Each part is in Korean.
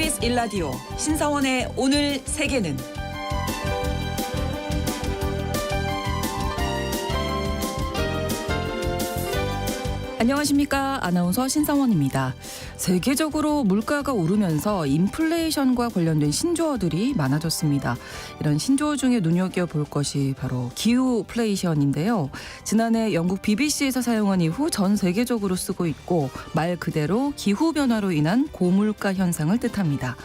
KBS 1라디오 신성원의 오늘 세계는 안녕하십니까. 아나운서 신성원입니다. 세계적으로 물가가 오르면서 인플레이션과 관련된 신조어들이 많아졌습니다. 이런 신조어 중에 눈여겨볼 것이 바로 기후플레이션인데요. 지난해 영국 BBC에서 사용한 이후 전 세계적으로 쓰고 있고 말 그대로 기후변화로 인한 고물가 현상을 뜻합니다.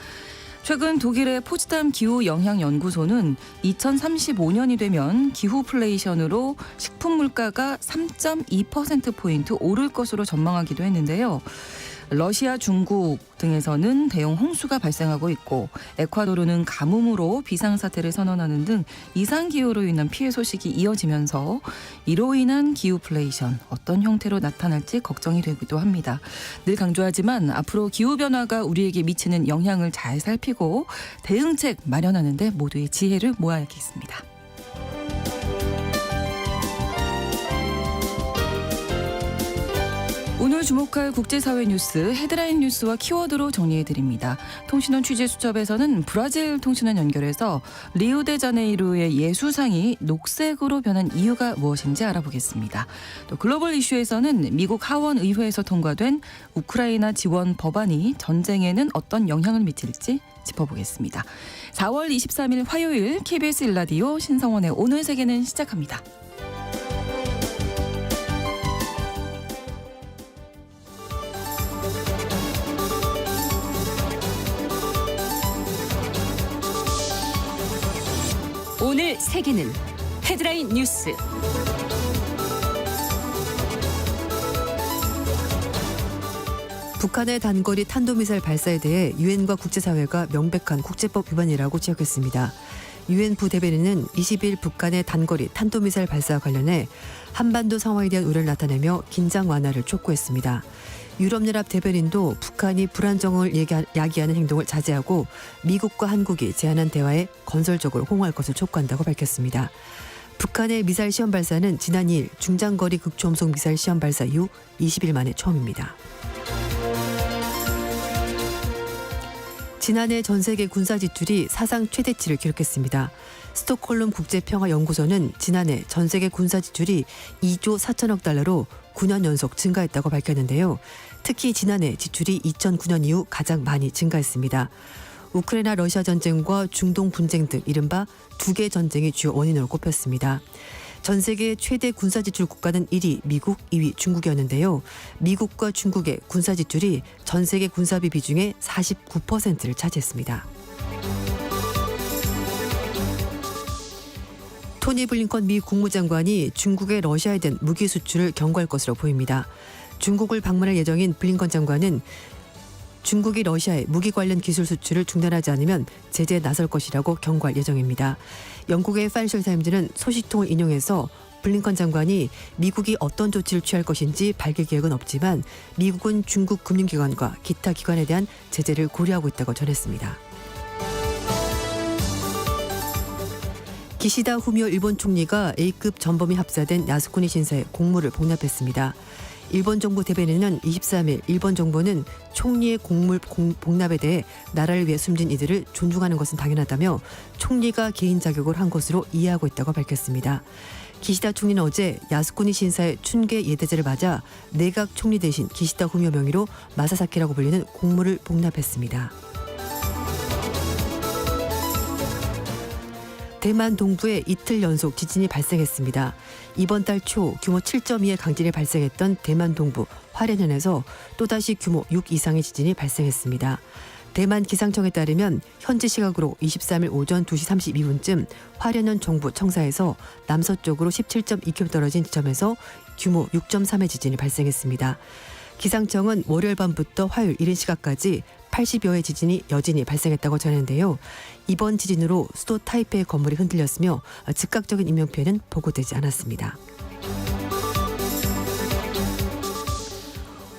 최근 독일의 포츠담 기후영향연구소는 2035년이 되면 기후플레이션으로 식품 물가가 3.2%포인트 오를 것으로 전망하기도 했는데요. 러시아, 중국 등에서는 대형 홍수가 발생하고 있고 에콰도르는 가뭄으로 비상사태를 선언하는 등 이상기후로 인한 피해 소식이 이어지면서 이로 인한 기후플레이션 어떤 형태로 나타날지 걱정이 되기도 합니다. 늘 강조하지만 앞으로 기후변화가 우리에게 미치는 영향을 잘 살피고 대응책 마련하는 데 모두의 지혜를 모아야겠습니다. 오늘 주목할 국제사회 뉴스 헤드라인 뉴스와 키워드로 정리해드립니다. 통신원 취재수첩에서는 브라질 통신원 연결해서 리우데자네이루의 예수상이 녹색으로 변한 이유가 무엇인지 알아보겠습니다. 또 글로벌 이슈에서는 미국 하원의회에서 통과된 우크라이나 지원 법안이 전쟁에는 어떤 영향을 미칠지 짚어보겠습니다. 4월 23일 화요일 KBS 1라디오 신성원의 오늘 세계는 시작합니다. 오늘 세계는 헤드라인 뉴스. 북한의 단거리 탄도미사일 발사에 대해 유엔과 국제사회가 명백한 국제법 위반이라고 지적했습니다. 유엔 부대변인은 20일 북한의 단거리 탄도미사일 발사와 관련해 한반도 상황에 대한 우려를 나타내며 긴장 완화를 촉구했습니다. 유럽연합 대변인도 북한이 불안정을 야기하는 행동을 자제하고 미국과 한국이 제안한 대화에 건설적으로 호응할 것을 촉구한다고 밝혔습니다. 북한의 미사일 시험 발사는 지난 2일 중장거리 극초음속 미사일 시험 발사 이후 20일 만에 처음입니다. 지난해 전 세계 군사 지출이 사상 최대치를 기록했습니다. 스톡홀름 국제평화연구소는 지난해 전 세계 군사 지출이 2조 4천억 달러로 9년 연속 증가했다고 밝혔는데요. 특히 지난해 지출이 2009년 이후 가장 많이 증가했습니다. 우크라이나 러시아 전쟁과 중동 분쟁 등 이른바 두 개 전쟁이 주요 원인으로 꼽혔습니다. 전 세계 최대 군사 지출 국가는 1위 미국, 2위 중국이었는데요. 미국과 중국의 군사 지출이 전 세계 군사비 비중의 49%를 차지했습니다. 토니 블링컨 미 국무장관이 중국의 러시아에 대한 무기 수출을 경고할 것으로 보입니다. 중국을 방문할 예정인 블링컨 장관은 중국이 러시아에 무기 관련 기술 수출을 중단하지 않으면 제재에 나설 것이라고 경고할 예정입니다. 영국의 파이낸셜 타임즈는 소식통을 인용해서 블링컨 장관이 미국이 어떤 조치를 취할 것인지 밝힐 계획은 없지만 미국은 중국 금융기관과 기타 기관에 대한 제재를 고려하고 있다고 전했습니다. 기시다 후미오 일본 총리가 A급 전범이 합사된 야스쿠니 신사에 공물을 복납했습니다. 일본 정부 대변인은 23일 일본 정부는 총리의 공물 복납에 대해 나라를 위해 숨진 이들을 존중하는 것은 당연하다며 총리가 개인 자격으로 한 것으로 이해하고 있다고 밝혔습니다. 기시다 총리는 어제 야스쿠니 신사의 춘계 예대제를 맞아 내각 총리 대신 기시다 후미오 명의로 마사사키라고 불리는 공물을 복납했습니다. 대만 동부에 이틀 연속 지진이 발생했습니다. 이번 달 초 규모 7.2의 강진이 발생했던 대만 동부 화롄현에서 또다시 규모 6 이상의 지진이 발생했습니다. 대만 기상청에 따르면 현지 시각으로 23일 오전 2시 32분쯤 화롄현 정부 청사에서 남서쪽으로 17.2km 떨어진 지점에서 규모 6.3의 지진이 발생했습니다. 기상청은 월요일 밤부터 화요일 이른 시각까지 80여의 지진이 여진이 발생했다고 전했는데요. 이번 지진으로 수도 타이페이 건물이 흔들렸으며 즉각적인 인명피해는 보고되지 않았습니다.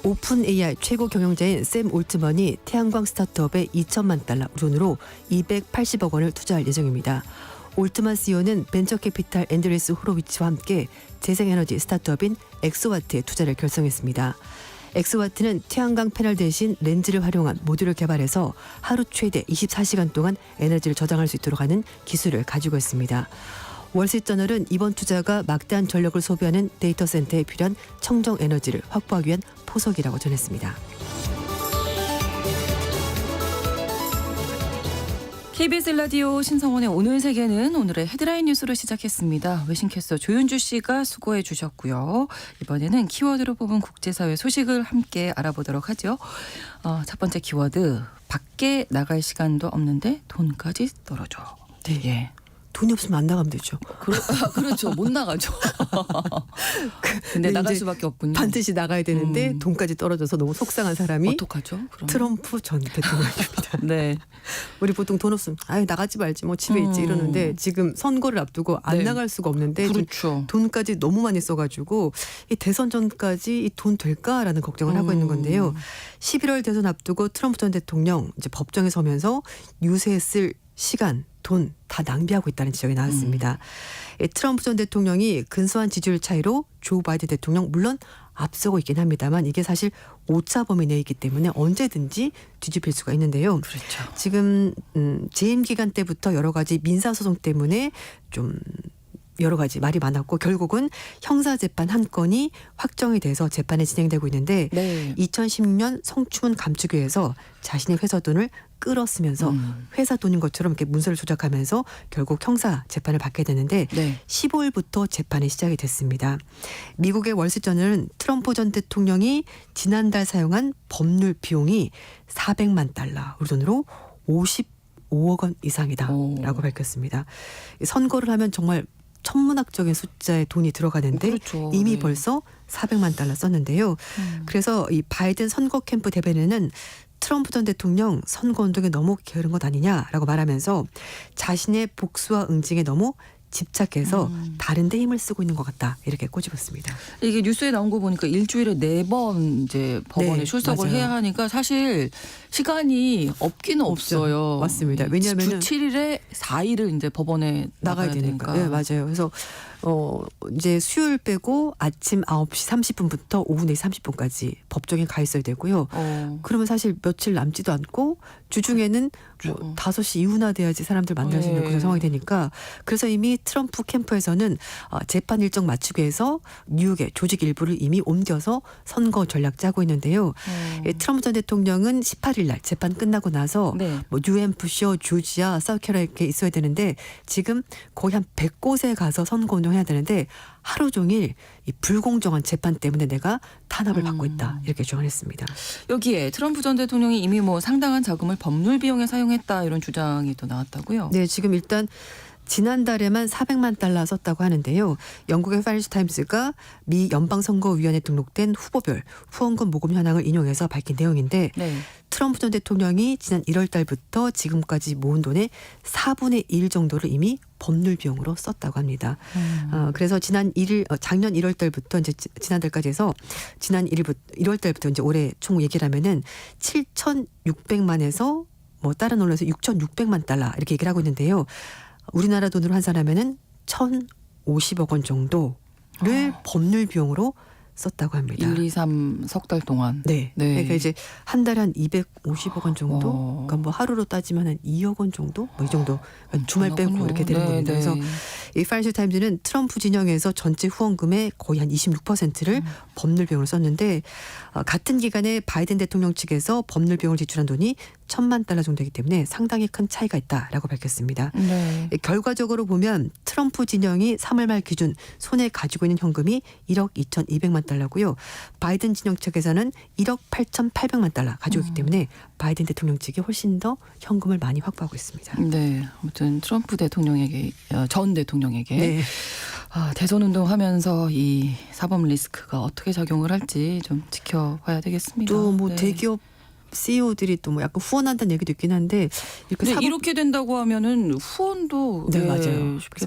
오픈 AI 최고 경영자인 샘 올트먼이 태양광 스타트업에 2천만 달러 돈으로 280억 원을 투자할 예정입니다. 올트만 CEO는 벤처캐피탈 앤드레스 호로위치와 함께 재생에너지 스타트업인 엑소와트에 투자를 결성했습니다. 엑스와트는 태양광 패널 대신 렌즈를 활용한 모듈을 개발해서 하루 최대 24시간 동안 에너지를 저장할 수 있도록 하는 기술을 가지고 있습니다. 월스트리트저널은 이번 투자가 막대한 전력을 소비하는 데이터 센터에 필요한 청정 에너지를 확보하기 위한 포석이라고 전했습니다. KBS 라디오 신성원의 오늘 세계는 오늘의 헤드라인 뉴스로 시작했습니다. 외신캐스터 조윤주 씨가 수고해 주셨고요. 이번에는 키워드로 뽑은 국제사회 소식을 함께 알아보도록 하죠. 첫 번째 키워드, 밖에 나갈 시간도 없는데 돈까지 떨어져. 네. 예. 돈이 없으면 안 나가면 되죠. 그렇죠. 못 나가죠. 근데 나갈 이제 수밖에 없군요. 반드시 나가야 되는데 돈까지 떨어져서 너무 속상한 사람이 어떡하죠? 그럼? 트럼프 전 대통령입니다. 네. 우리 보통 돈 없으면 아예 나가지 말지 뭐 집에 있지 이러는데 지금 선거를 앞두고 안 네. 나갈 수가 없는데 그렇죠. 돈까지 너무 많이 써가지고 이 대선 전까지 이 돈 될까라는 걱정을 하고 있는 건데요. 11월 대선 앞두고 트럼프 전 대통령 이제 법정에 서면서 유세에 쓸 시간, 돈 다 낭비하고 있다는 지적이 나왔습니다. 트럼프 전 대통령이 근소한 지지율 차이로 조 바이든 대통령 물론 앞서고 있긴 합니다만 이게 사실 오차 범위 내에 있기 때문에 언제든지 뒤집힐 수가 있는데요. 그렇죠. 지금 재임 기간 때부터 여러 가지 민사 소송 때문에 좀 여러 가지 말이 많았고 결국은 형사재판 한 건이 확정이 돼서 재판이 진행되고 있는데 네. 2016년 성추문 감축위에서 자신의 회사 돈을 끌었으면서 회사 돈인 것처럼 이렇게 문서를 조작하면서 결국 형사 재판을 받게 되는데 네. 15일부터 재판이 시작이 됐습니다. 미국의 월스트리트저널은 트럼프 전 대통령이 지난달 사용한 법률 비용이 400만 달러, 우리 돈으로 55억 원 이상이다라고 밝혔습니다. 선거를 하면 정말 천문학적인 숫자의 돈이 들어가는데 그렇죠. 이미 네. 벌써 400만 달러 썼는데요. 그래서 이 바이든 선거 캠프 대변인은 트럼프 전 대통령 선거 운동에 너무 게으른 것 아니냐라고 말하면서 자신의 복수와 응징에 너무 집착해서 다른 데 힘을 쓰고 있는 것 같다 이렇게 꼬집었습니다. 이게 뉴스에 나온 거 보니까 일주일에 4번 이제 법원에 네, 출석을 맞아요. 해야 하니까 사실 시간이 없기는 없죠. 없어요. 맞습니다. 왜냐하면은 주 7일에 4일을 이제 법원에 나가야 되니까. 네, 맞아요. 그래서 이제 수요일 빼고 아침 9시 30분부터 오후 4시 30분까지 법정에 가 있어야 되고요. 그러면 사실 며칠 남지도 않고 주중에는 그렇죠. 뭐 5시 이후나 돼야지 사람들 만날 수 있는 네. 그런 상황이 되니까 그래서 이미 트럼프 캠프에서는 재판 일정 맞추기 위해서 뉴욕의 조직 일부를 이미 옮겨서 선거 전략 짜고 있는데요. 트럼프 전 대통령은 18일 날 재판 끝나고 나서 네. 뭐 뉴햄프셔, 조지아, 사우스캐롤라이나 이렇게 있어야 되는데 지금 거의 한 100곳에 가서 선거 운동해야 되는데 하루 종일 이 불공정한 재판 때문에 내가 탄압을 받고 있다 이렇게 주장했습니다. 여기에 트럼프 전 대통령이 이미 뭐 상당한 자금을 법률 비용에 사용했다 이런 주장이 또 나왔다고요. 네, 지금 일단 지난달에만 400만 달러 썼다고 하는데요. 영국의 파이낸셜 타임스가 미 연방선거위원회에 등록된 후보별 후원금 모금 현황을 인용해서 밝힌 내용인데 네. 트럼프 전 대통령이 지난 1월 달부터 지금까지 모은 돈의 4분의 1 정도를 이미 법률 비용으로 썼다고 합니다. 그래서 작년 1월 달부터 이제 지난달까지 해서 지난 1월 달부터 이제 올해 총 얘기를 하면은 7,600만에서 뭐 다른 언론에서 6,600만 달러 이렇게 얘기를 하고 있는데요. 우리나라 돈으로 환산하면은 1,050억 원 정도를 법률 비용으로 썼다고 합니다. 1, 2, 3 석 달 동안. 네. 네. 그러니까 이제 한 달에 한 250억 원 정도. 그러니까 뭐 하루로 따지면 한 2억 원 정도? 뭐 이 정도. 그러니까 주말 빼고 이렇게 되는 겁니다. 그래서 이 파이낸셜 타임즈는 트럼프 진영에서 전체 후원금의 거의 한 26%를 법률 비용으로 썼는데 같은 기간에 바이든 대통령 측에서 법률 비용을 지출한 돈이 1,000만 달러 정도이기 때문에 상당히 큰 차이가 있다라고 밝혔습니다. 네. 결과적으로 보면 트럼프 진영이 3월 말 기준 손에 가지고 있는 현금이 1억 2,200만 달러고요. 바이든 진영 측에서는 1억 8,800만 달러 가지고 있기 때문에 바이든 대통령 측이 훨씬 더 현금을 많이 확보하고 있습니다. 네. 아무튼 트럼프 대통령에게 전 대통령에게 네. 대선 운동하면서 이 사법 리스크가 어떻게 작용을 할지 좀 지켜봐야 되겠습니다. 또 뭐 네. 대기업 CEO들이 또 뭐 약간 후원한다는 얘기도 있긴 한데 근데 이렇게 된다고 하면은 후원도 네, 맞아요. 쉽게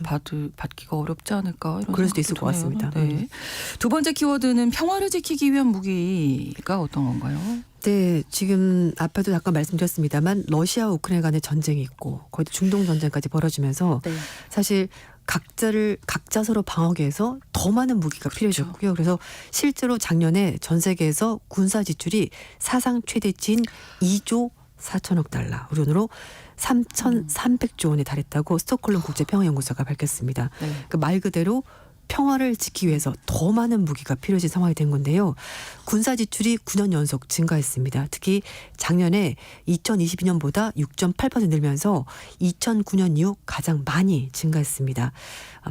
받기가 어렵지 않을까 이런 그럴 수도 있을 생각도 것 들어요. 같습니다. 네. 두 번째 키워드는 평화를 지키기 위한 무기가 어떤 건가요? 네, 지금 앞에도 잠깐 말씀드렸습니다만 러시아와 우크라이나 간의 전쟁이 있고 거의 중동 전쟁까지 벌어지면서 사실 각자 서로 방어하기 위해서 더 많은 무기가 필요해졌고요. 그래서 실제로 작년에 전 세계에서 군사 지출이 사상 최대치인 2조 4천억 달러, 우리 돈으로 3,300조 원에 달했다고 스톡홀름 국제평화연구소가 밝혔습니다. 네. 그 말 그대로 평화를 지키기 위해서 더 많은 무기가 필요해진 상황이 된 건데요. 군사 지출이 9년 연속 증가했습니다. 특히 작년에 2022년보다 6.8% 늘면서 2009년 이후 가장 많이 증가했습니다.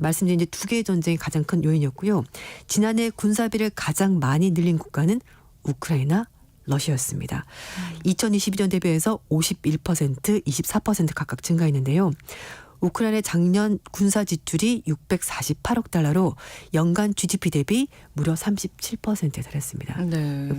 말씀드린 이제 두 개의 전쟁이 가장 큰 요인이었고요. 지난해 군사비를 가장 많이 늘린 국가는 우크라이나, 러시아였습니다. 2022년 대비해서 51%, 24% 각각 증가했는데요. 우크라이나의 작년 군사 지출이 648억 달러로 연간 GDP 대비 무려 37%에 달했습니다. 네.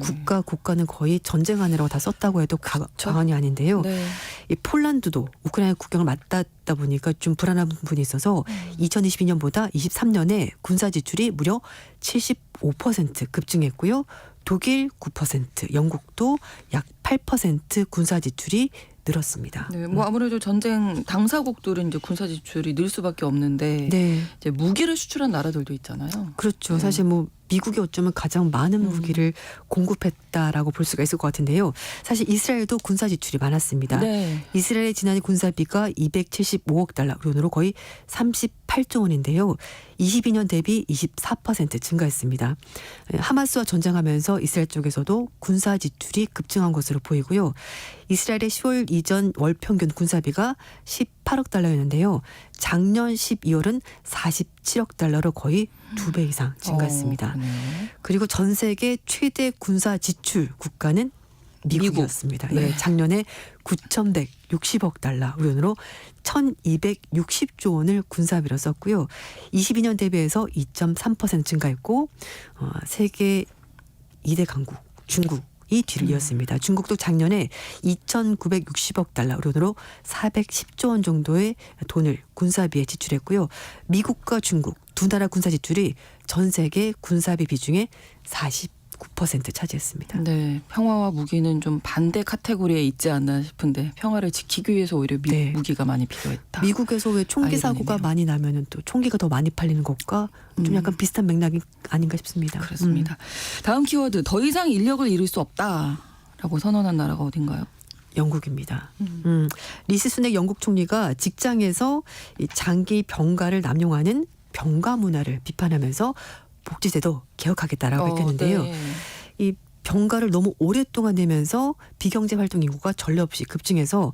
국가는 거의 전쟁하느라고 다 썼다고 해도 과언이 아닌데요. 네. 이 폴란드도 우크라이나 국경을 맞닿다 보니까 좀 불안한 부분이 있어서 2022년보다 23년에 군사 지출이 무려 75% 급증했고요. 독일 9%, 영국도 약 8% 군사 지출이 늘었습니다. 네, 뭐 아무래도 전쟁 당사국들은 이제 군사 지출이 늘 수밖에 없는데 네. 이제 무기를 수출한 나라들도 있잖아요. 그렇죠. 네. 사실 뭐 미국이 어쩌면 가장 많은 무기를 공급했다라고 볼 수가 있을 것 같은데요. 사실 이스라엘도 군사 지출이 많았습니다. 네. 이스라엘의 지난해 군사비가 275억 달러, 우리 돈으로 거의 38조 원인데요. 22년 대비 24% 증가했습니다. 하마스와 전쟁하면서 이스라엘 쪽에서도 군사 지출이 급증한 것으로 보이고요. 이스라엘의 10월 이전 월 평균 군사비가 18억 달러였는데요. 작년 12월은 47억 달러로 거의 2배 이상 증가했습니다. 그리고 전 세계 최대 군사 지출 국가는 미국이었습니다. 미국. 네. 예, 작년에 9,160억 달러, 우리 돈으로 1,260조 원을 군사비로 썼고요. 22년 대비해서 2.3% 증가했고 세계 2대 강국 중국이 뒤를 이었습니다. 중국도 작년에 2,960억 달러, 우리 돈으로 410조 원 정도의 돈을 군사비에 지출했고요. 미국과 중국 두 나라 군사 지출이 전 세계 군사비 비중의 49% 차지했습니다. 네, 평화와 무기는 좀 반대 카테고리에 있지 않나 싶은데 평화를 지키기 위해서 오히려 네. 무기가 많이 필요했다. 미국에서 왜 총기 사고가 아이러니네요. 많이 나면은 또 총기가 더 많이 팔리는 것과 좀 약간 비슷한 맥락이 아닌가 싶습니다. 그렇습니다. 다음 키워드, 더 이상 인력을 잃을 수 없다라고 선언한 나라가 어딘가요? 영국입니다. 리시 수넥 영국 총리가 직장에서 이 장기 병가를 남용하는 병가 문화를 비판하면서 복지제도 개혁하겠다라고 밝혔는데요. 네. 이 병가를 너무 오랫동안 내면서 비경제 활동 인구가 전례 없이 급증해서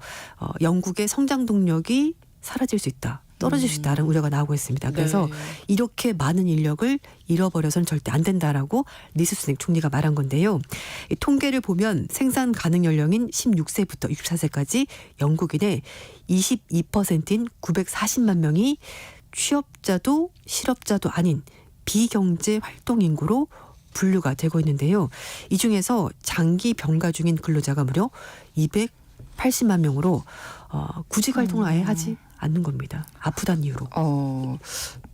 영국의 성장 동력이 사라질 수 있다. 떨어질 수 있다는 우려가 나오고 있습니다. 그래서 네. 이렇게 많은 인력을 잃어버려서는 절대 안 된다라고 리시 수넥 총리가 말한 건데요. 이 통계를 보면 생산 가능 연령인 16세부터 64세까지 영국인의 22%인 940만 명이 취업자도 실업자도 아닌 비경제 활동 인구로 분류가 되고 있는데요. 이 중에서 장기 병가 중인 근로자가 무려 280만 명으로 구직 활동을 아예 하지 않는 겁니다. 아프다는 이유로.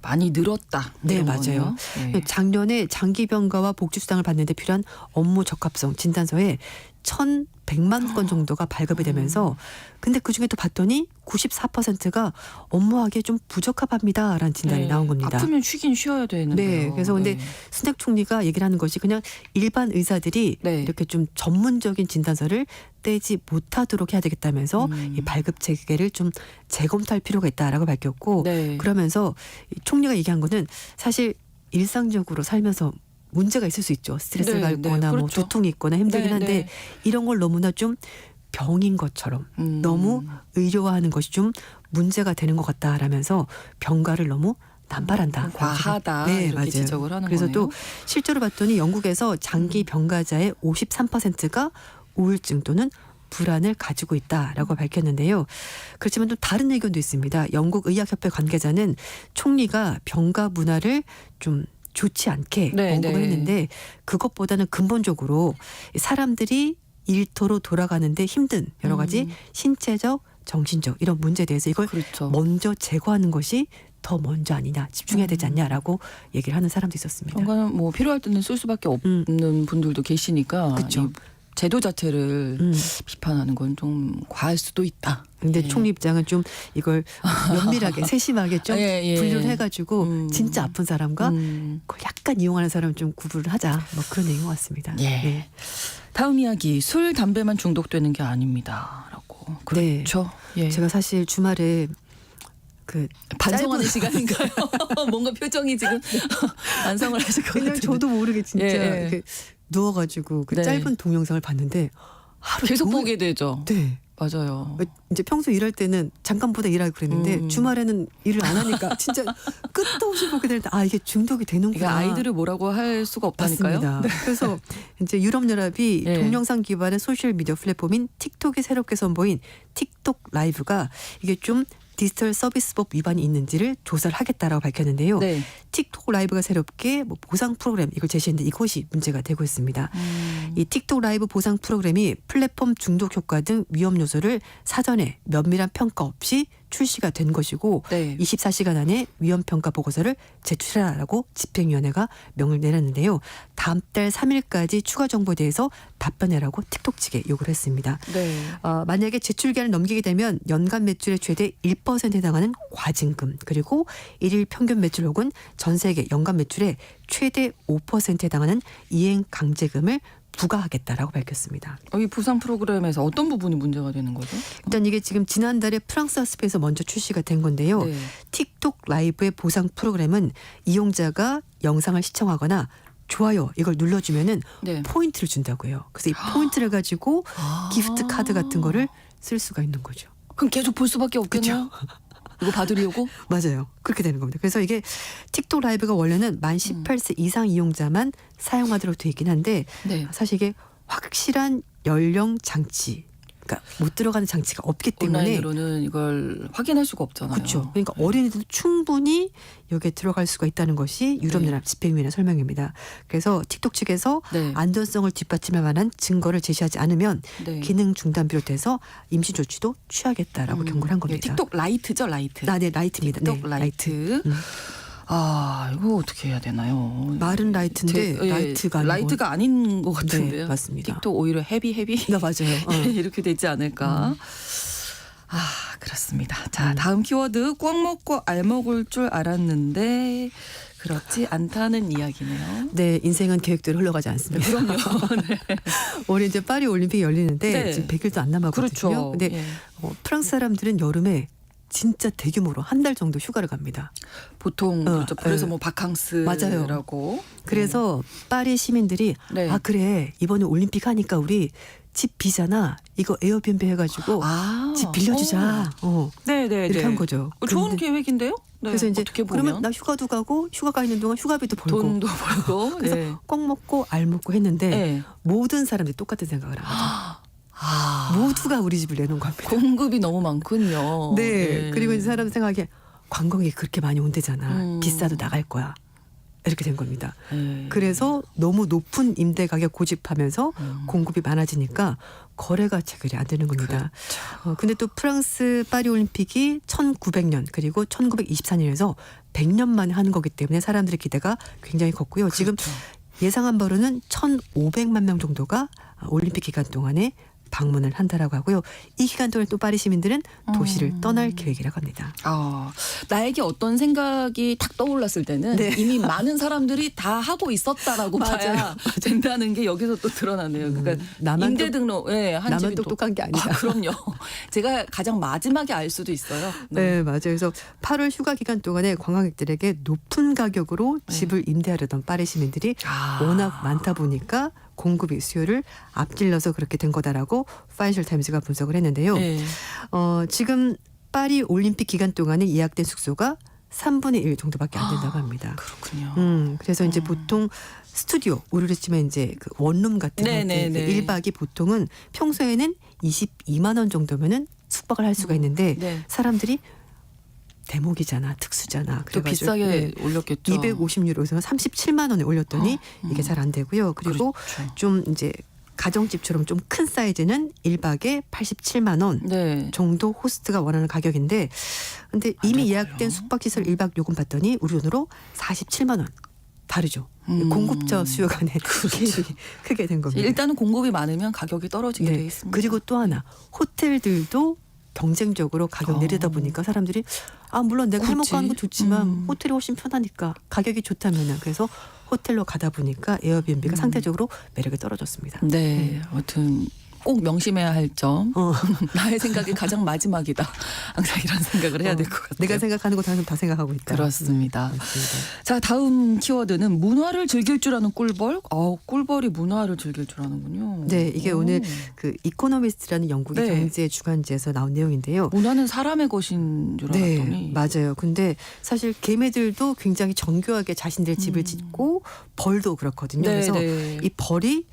많이 늘었다. 네, 이런 맞아요. 거네요. 네. 작년에 장기 병가와 복지 수당을 받는 데 필요한 업무 적합성 진단서에 1,100만 건 정도가 발급이 되면서 근데 그중에 또 봤더니 94%가 업무하기에 좀 부적합합니다라는 진단이 네. 나온 겁니다. 아프면 쉬긴 쉬어야 되는데요. 네, 그래서 근데 수넥 총리가 얘기를 하는 것이 그냥 일반 의사들이 네. 이렇게 좀 전문적인 진단서를 떼지 못하도록 해야 되겠다면서 이 발급 체계를 좀 재검토할 필요가 있다라고 밝혔고 네. 그러면서 이 총리가 얘기한 거는 사실 일상적으로 살면서 문제가 있을 수 있죠. 스트레스가 네, 있거나 네, 뭐 그렇죠. 두통이 있거나 힘들긴 네, 한데 네. 이런 걸 너무나 좀 병인 것처럼 너무 의료화하는 것이 좀 문제가 되는 것 같다라면서 병가를 너무 남발한다. 과하다. 네, 이렇게 맞아요. 지적을 하는 그래서 거네요. 또 실제로 봤더니 영국에서 장기 병가자의 53%가 우울증 또는 불안을 가지고 있다라고 밝혔는데요. 그렇지만 또 다른 의견도 있습니다. 영국 의학협회 관계자는 총리가 병가 문화를 좀 좋지 않게 네, 언급을 네. 했는데 그것보다는 근본적으로 사람들이 일터로 돌아가는데 힘든 여러 가지 신체적, 정신적 이런 문제에 대해서 이걸 그렇죠. 먼저 제거하는 것이 더 먼저 아니냐, 집중해야 되지 않냐라고 얘기를 하는 사람도 있었습니다. 병가는 뭐 필요할 때는 쓸 수밖에 없는 분들도 계시니까 그쵸. 이 제도 자체를 비판하는 건 좀 과할 수도 있다. 근데 예. 총리 입장은 좀 이걸 면밀하게 세심하게 좀 예. 분류를 해가지고 진짜 아픈 사람과 그걸 약간 이용하는 사람 좀 구분을 하자. 뭐 그런 얘기인 것 같습니다. 예. 네. 다음 이야기. 술, 담배만 중독되는 게 아닙니다. 라고. 그렇죠. 예. 제가 사실 주말에 그 반성하는 짧은- 시간인가요? 뭔가 표정이 지금 반성을 하실 것 그냥 같은데. 저도 모르게 진짜 예, 예. 이렇게 누워가지고 그 네. 짧은 동영상을 봤는데 하루 계속 종일- 보게 되죠. 네. 맞아요. 이제 평소 일할 때는 잠깐보다 일하고 그랬는데 주말에는 일을 안 하니까 진짜 끝도 없이 보게 될 때 아 이게 중독이 되는구나. 그러니까 아이들을 뭐라고 할 수가 없다니까요. 맞습니다. 그래서 이제 유럽연합이 네. 동영상 기반의 소셜 미디어 플랫폼인 틱톡이 새롭게 선보인 틱톡 라이브가 이게 좀 디지털 서비스법 위반이 있는지를 조사를 하겠다라고 밝혔는데요. 네. 틱톡 라이브가 새롭게 뭐 보상 프로그램 이걸 제시했는데 이것이 문제가 되고 있습니다. 이 틱톡 라이브 보상 프로그램이 플랫폼 중독 효과 등 위험 요소를 사전에 면밀한 평가 없이 출시가 된 것이고 네. 24시간 안에 위험 평가 보고서를 제출하라고 집행위원회가 명을 내렸는데요. 다음 달 3일까지 추가 정보에 대해서 답변해라고 틱톡 측에 요구를 했습니다. 네. 만약에 제출 기한을 넘기게 되면 연간 매출의 최대 1%에 해당하는 과징금 그리고 일일 평균 매출 혹은 전 세계 연간 매출의 최대 5%에 해당하는 이행 강제금을 부과하겠다라고 밝혔습니다. 이 보상 프로그램에서 어떤 부분이 문제가 되는 거죠? 일단 이게 지금 지난달에 프랑스와 스페인에서 먼저 출시가 된 건데요. 네. 틱톡 라이브의 보상 프로그램은 이용자가 영상을 시청하거나 좋아요 이걸 눌러주면은 네. 포인트를 준다고 해요. 그래서 이 포인트를 가지고 기프트 카드 같은 거를 쓸 수가 있는 거죠. 그럼 계속 볼 수밖에 없겠네요. 이거 받으려고? 맞아요. 그렇게 되는 겁니다. 그래서 이게 틱톡 라이브가 원래는 만 18세 이상 이용자만 사용하도록 돼 있긴 한데 네. 사실 이게 확실한 연령 장치 그러니까 못 들어가는 장치가 없기 때문에 온라인으로는 이걸 확인할 수가 없잖아요. 그렇죠. 그러니까 어린이들도 충분히 여기에 들어갈 수가 있다는 것이 유럽연합 집행위원회 설명입니다. 그래서 틱톡 측에서 네. 안전성을 뒷받침할 만한 증거를 제시하지 않으면 네. 기능 중단 비롯해서 임시 조치도 취하겠다라고 경고를 한 겁니다. 틱톡 라이트죠, 라이트. 네, 라이트입니다. 틱톡 네, 라이트. 이거 어떻게 해야 되나요? 말은 라이트인데 라이트가 아니고. 라이트가 아닌 것 같은데요. 네, 맞습니다. 틱톡 오히려 헤비. 네, 맞아요. 이렇게 되지 않을까? 그렇습니다. 자, 다음 키워드 꽉 먹고 알 먹을 줄 알았는데 그렇지 않다는 이야기네요. 네, 인생은 계획대로 흘러가지 않습니다. 그럼요. 네. 올해 이제 파리 올림픽이 열리는데 네. 지금 100일도 안 남았거든요. 그렇죠. 근데 예. 프랑스 사람들은 여름에 진짜 대규모로 한 달 정도 휴가를 갑니다. 보통 그렇죠. 그래서 네. 뭐 바캉스라고. 그래서 파리 시민들이 네. 그래 이번에 올림픽 하니까 우리 집 비잖아 이거 에어비앤비 해가지고 집 빌려주자. 네네. 이렇게 한 거죠. 좋은 근데- 계획인데요. 네. 그래서 이제 어떻게 보면 그러면 나 휴가도 가고 휴가 가 있는 동안 휴가비도 벌고 돈도 벌고. 그래서 네. 꼭 먹고 알 먹고 했는데 네. 모든 사람들이 똑같은 생각을 한 거죠. 모두가 우리 집을 내놓은 겁니다. 공급이 너무 많군요. 네. 그리고 이제 사람 생각에 관광객이 그렇게 많이 온대잖아. 비싸도 나갈 거야. 이렇게 된 겁니다. 네. 그래서 너무 높은 임대 가격 고집하면서 공급이 많아지니까 거래가 체결이 안 되는 겁니다. 근데 또 프랑스 파리 올림픽이 1900년 그리고 1924년에서 100년 만에 하는 거기 때문에 사람들의 기대가 굉장히 컸고요. 지금 예상한 바로는 1,500만 명 정도가 올림픽 기간 동안에 방문을 한다라고 하고요. 이 기간 동안 또 파리 시민들은 도시를 떠날 계획이라고 합니다. 나에게 어떤 생각이 탁 떠올랐을 때는 네. 이미 많은 사람들이 다 하고 있었다라고 봐야 된다는 게 여기서 또 드러나네요. 그러니까 나만 임대 등록 한 나만 집이 똑똑한 게 아니다. 그럼요. 제가 가장 마지막에 알 수도 있어요. 네, 맞아요. 그래서 8월 휴가 기간 동안에 관광객들에게 높은 가격으로 집을 임대하려던 파리 시민들이 워낙 많다 보니까 공급이 수요를 앞질러서 그렇게 된 거다라고 파이낸셜 타임즈가 분석을 했는데요. 네. 지금 파리 올림픽 기간 동안에 예약된 숙소가 3분의 1 정도밖에 안 된다고 합니다. 그렇군요. 그래서 이제 보통 스튜디오, 우리로 치면 이제 그 원룸 같은 네네네. 1박이 보통은 평소에는 22만 원 정도면은 숙박을 할 수가 있는데 네. 사람들이 대목이잖아, 특수잖아. 또 그래가지고 비싸게 올렸겠죠. 250유로에서 37만 원에 올렸더니 이게 잘 안 되고요. 그리고 그렇죠. 좀 이제 가정집처럼 좀 큰 사이즈는 1박에 87만 원 네. 정도 호스트가 원하는 가격인데 근데 이미 예약된 숙박시설 1박 요금 봤더니 우리 돈으로 47만 원 다르죠. 공급자 수요 간의 개입이 크게 된 겁니다. 일단은 공급이 많으면 가격이 떨어지게 네. 돼 있습니다. 그리고 또 하나 호텔들도 경쟁적으로 가격 내리다 보니까 사람들이 물론 내가 해먹고 굳이? 하는 거 좋지만 호텔이 훨씬 편하니까 가격이 좋다면은 그래서 호텔로 가다 보니까 에어비앤비가 상대적으로 매력이 떨어졌습니다. 네, 아무튼 꼭 명심해야 할 점. 어. 나의 생각이 가장 마지막이다. 항상 이런 생각을 해야 될 것 같아요. 내가 생각하는 거 다른 다 생각하고 있다. 그렇습니다. 맞습니다. 자, 다음 키워드는 문화를 즐길 줄 아는 꿀벌. 꿀벌이 문화를 즐길 줄 아는군요. 네, 이게 오늘 그 이코노미스트라는 영국의 네. 경제 주간지에서 나온 내용인데요. 문화는 사람의 것인 줄 네, 알았더니. 맞아요. 근데 사실 개미들도 굉장히 정교하게 자신들의 집을 짓고 벌도 그렇거든요. 네, 그래서 네. 이 벌이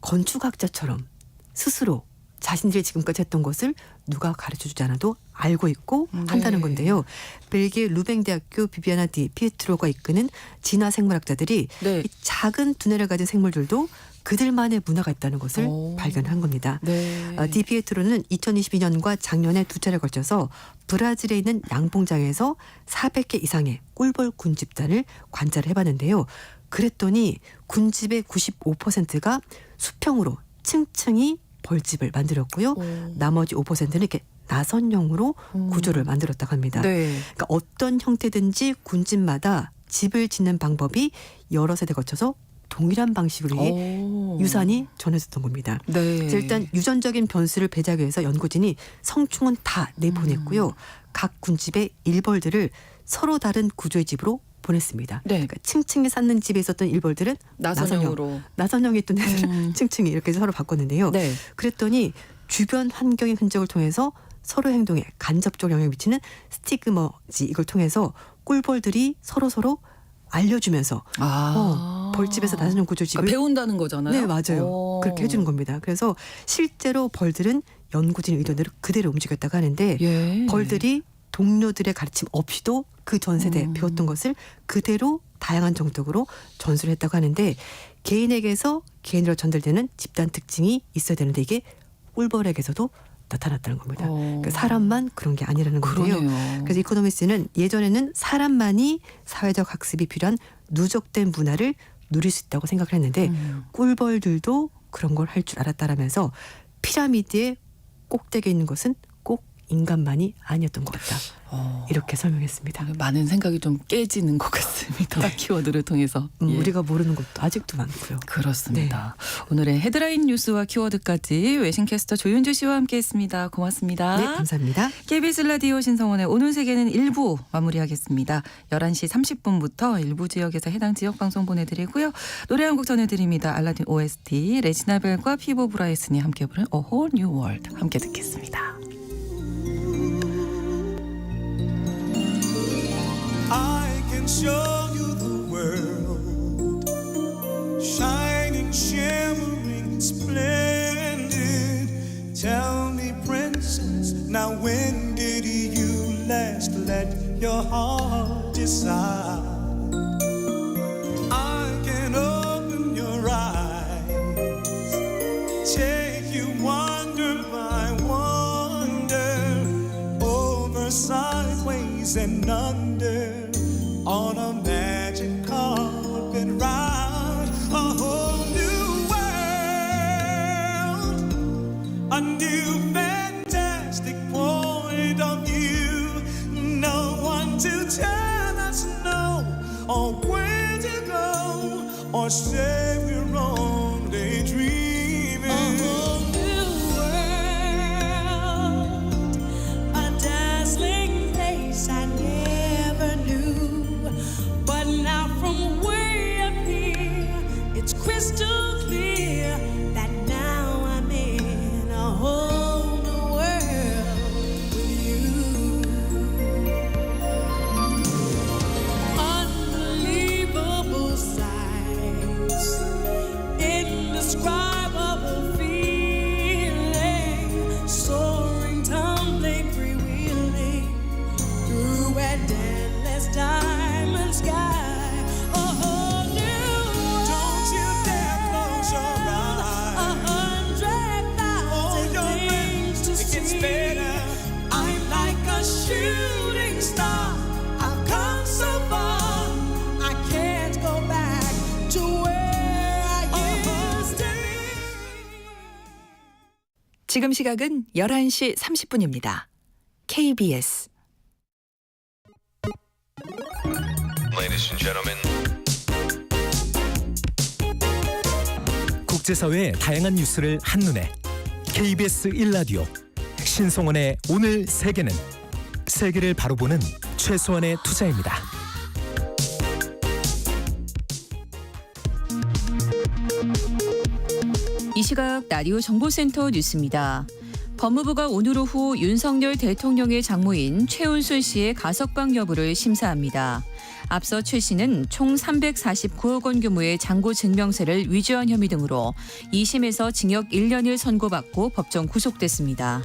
건축학자처럼 스스로 자신들이 지금까지 했던 것을 누가 가르쳐주지 않아도 알고 있고 한다는 건데요. 벨기에 루뱅 대학교 비비아나 디 피에트로가 이끄는 진화 생물학자들이 네. 이 작은 두뇌를 가진 생물들도 그들만의 문화가 있다는 것을 발견한 겁니다. 네. 디 피에트로는 2022년과 작년에 두 차례 걸쳐서 브라질에 있는 양봉장에서 400개 이상의 꿀벌 군 집단을 관찰을 해봤는데요. 그랬더니 군집의 95%가 수평으로 층층이 벌집을 만들었고요. 나머지 5%는 이렇게 나선형으로 구조를 만들었다고 합니다. 네. 그러니까 어떤 형태든지 군집마다 집을 짓는 방법이 여러 세대 거쳐서 동일한 방식으로 유산이 전해졌던 겁니다. 네. 그래서 일단 유전적인 변수를 배제하기 위해서 연구진이 성충은 다 내보냈고요. 각 군집의 일벌들을 서로 다른 구조의 집으로 보냈습니다. 네. 그러니까 층층이 쌓는 집에 있었던 일벌들은 나선형으로. 나선형에 있던 애들은 층층이 이렇게 서로 바꿨는데요. 네. 그랬더니 주변 환경의 흔적을 통해서 서로 행동에 간접적으로 영향을 미치는 스티그머지 이걸 통해서 꿀벌들이 서로 알려주면서 벌집에서 나선형 구조 집을 그러니까 배운다는 거잖아요. 네, 맞아요. 그렇게 해주는 겁니다. 그래서 실제로 벌들은 연구진 의도대로 그대로 움직였다고 하는데 예. 벌들이 동료들의 가르침 없이도 그 전 세대에 배웠던 것을 그대로 다양한 정도로 전수를 했다고 하는데 개인에게서 개인으로 전달되는 집단 특징이 있어야 되는데 이게 꿀벌에게서도 나타났다는 겁니다. 그러니까 사람만 그런 게 아니라는 건데요. 그러네요. 그래서 이코노미스트는 예전에는 사람만이 사회적 학습이 필요한 누적된 문화를 누릴 수 있다고 생각을 했는데 꿀벌들도 그런 걸 할 줄 알았다라면서 피라미드의 꼭대기에 있는 것은 꼭 인간만이 아니었던 것 같다. 이렇게 설명했습니다. 많은 생각이 좀 깨지는 것 같습니다. 키워드를 통해서. 예. 우리가 모르는 것도 아직도 많고요. 그렇습니다. 오늘의 헤드라인 뉴스와 키워드까지 외신캐스터 조윤주 씨와 함께했습니다. 고맙습니다. 네, 감사합니다. KBS 라디오 신성원의 오늘 세계는 1부 마무리하겠습니다. 11시 30분부터 일부 지역에서 해당 지역 방송 보내드리고요. 노래 한 곡 전해드립니다. 알라딘 OST 레지나벨과 피보 브라이슨이 함께 부른 A Whole New World 함께 듣겠습니다. I can show you the world, shining, shimmering, splendid. Tell me, princess, now when did you last let your heart decide? I can open your eyes, take you wonder by wonder, over, sideways, and under, on a magic carpet ride, a whole new world, a new fantastic point of view. No one to tell us no, or where to go, or say we're only dreaming. A whole new world, a dazzling place I never knew. But now from way up here, it's crystal clear that now I'm in a whole new world with you. Unbelievable sights 지금 시각은 11시 30분입니다. KBS Ladies and gentlemen. 국제사회의 다양한 뉴스를 한눈에 KBS 1라디오 신성원의 오늘 세계는 세계를 바로 보는 최소한의 투자입니다. 이 시각 라디오 정보센터 뉴스입니다. 법무부가 오늘 오후 윤석열 대통령의 장모인 최은순 씨의 가석방 여부를 심사합니다. 앞서 최 씨는 총 349억 원 규모의 잔고 증명세를 위조한 혐의 등으로 2심에서 징역 1년을 선고받고 법정 구속됐습니다.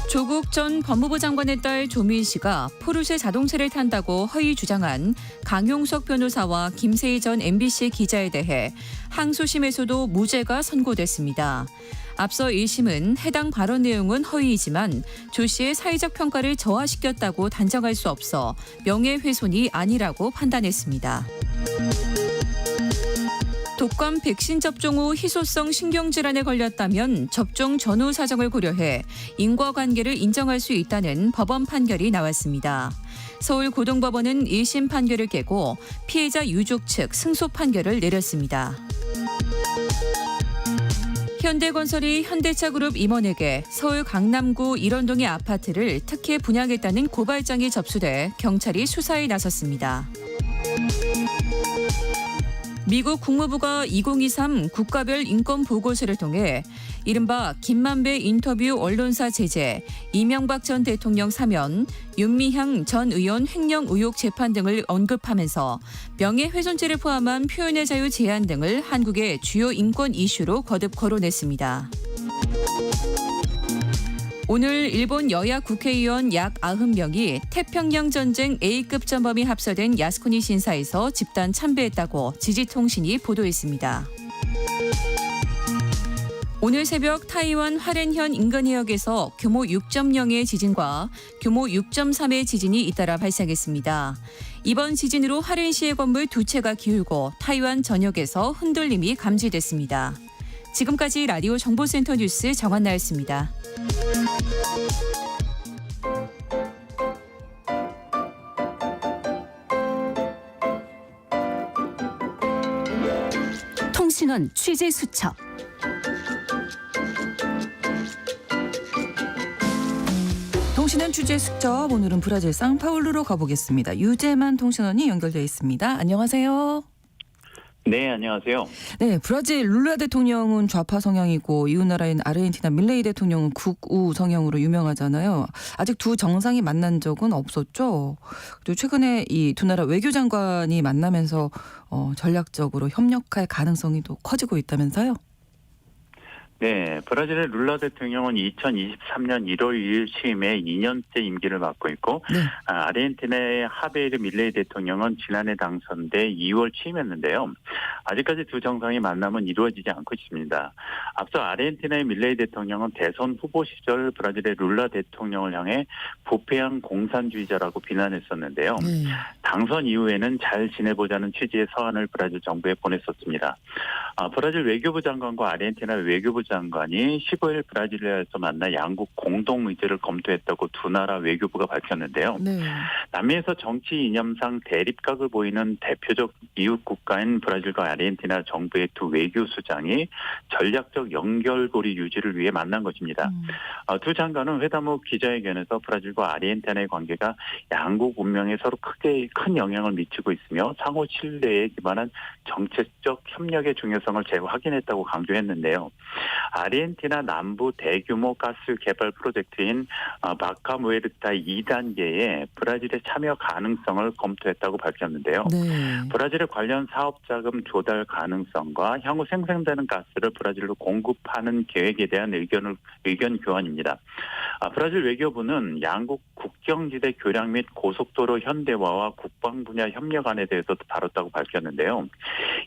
조국 전 법무부 장관의 딸 조민 씨가 포르쉐 자동차를 탄다고 허위 주장한 강용석 변호사와 김세희 전 MBC 기자에 대해 항소심에서도 무죄가 선고됐습니다. 앞서 1심은 해당 발언 내용은 허위이지만 조 씨의 사회적 평가를 저하시켰다고 단정할 수 없어 명예훼손이 아니라고 판단했습니다. 독감 백신 접종 후 희소성 신경질환에 걸렸다면 접종 전후 사정을 고려해 인과관계를 인정할 수 있다는 법원 판결이 나왔습니다. 서울고등법원은 1심 판결을 깨고 피해자 유족 측 승소 판결을 내렸습니다. 현대건설이 현대차그룹 임원에게 서울 강남구 일원동의 아파트를 특혜 분양했다는 고발장이 접수돼 경찰이 수사에 나섰습니다. 미국 국무부가 2023 국가별 인권 보고서를 통해 이른바 김만배 인터뷰 언론사 제재, 이명박 전 대통령 사면, 윤미향 전 의원 횡령 의혹 재판 등을 언급하면서 명예훼손죄를 포함한 표현의 자유 제한 등을 한국의 주요 인권 이슈로 거듭 거론했습니다. 오늘 일본 여야 국회의원 약 90명이 태평양 전쟁 A급 전범이 합서된 야스쿠니 신사에서 집단 참배했다고 지지통신이 보도했습니다. 오늘 새벽 타이완 화롄현 인근 해역에서 규모 6.0의 지진과 규모 6.3의 지진이 잇따라 발생했습니다. 이번 지진으로 화롄시의 건물 2채가 기울고 타이완 전역에서 흔들림이 감지됐습니다. 지금까지 라디오 정보센터 뉴스 정한나였습니다. 통신원 취재 수첩. 통신원 취재 수첩, 오늘은 브라질 상파울루로 가보겠습니다. 유재만 통신원이 연결되어 있습니다. 안녕하세요. 네, 안녕하세요. 네, 브라질 룰라 대통령은 좌파 성향이고 이웃나라인 아르헨티나 밀레이 대통령은 극우 성향으로 유명하잖아요. 아직 두 정상이 만난 적은 없었죠. 그리고 최근에 이 두 나라 외교장관이 만나면서 전략적으로 협력할 가능성이 또 커지고 있다면서요? 네, 브라질의 룰라 대통령은 2023년 1월 2일 취임해 2년째 임기를 맡고 있고, 네. 아르헨티나의 하베이르 밀레이 대통령은 지난해 당선돼 2월 취임했는데요. 아직까지 두 정상의 만남은 이루어지지 않고 있습니다. 앞서 아르헨티나의 밀레이 대통령은 대선 후보 시절 브라질의 룰라 대통령을 향해 부패한 공산주의자라고 비난했었는데요. 네. 당선 이후에는 잘 지내보자는 취지의 서한을 브라질 정부에 보냈었습니다. 브라질 외교부 장관과 아르헨티나 외교부 장관이 15일 브라질리아에서 만나 양국 공동 의제를 검토했다고 두 나라 외교부가 밝혔는데요. 네. 남미에서 정치 이념상 대립각을 보이는 대표적 이웃 국가인 브라질과 아르헨티나 정부의 두 외교수장이 전략적 연결고리 유지를 위해 만난 것입니다. 두 장관은 회담 후 기자회견에서 브라질과 아르헨티나의 관계가 양국 운명에 서로 큰 영향을 미치고 있으며 상호 신뢰에 기반한 정책적 협력의 중요성을 재확인했다고 강조했는데요. 아르헨티나 남부 대규모 가스 개발 프로젝트인 바카무에르타 2단계에 브라질의 참여 가능성을 검토했다고 밝혔는데요. 네. 브라질의 관련 사업 자금 조달 가능성과 향후 생성되는 가스를 브라질로 공급하는 계획에 대한 의견 교환입니다. 브라질 외교부는 양국 국경지대 교량 및 고속도로 현대화와 국방 분야 협력안에 대해서도 다뤘다고 밝혔는데요.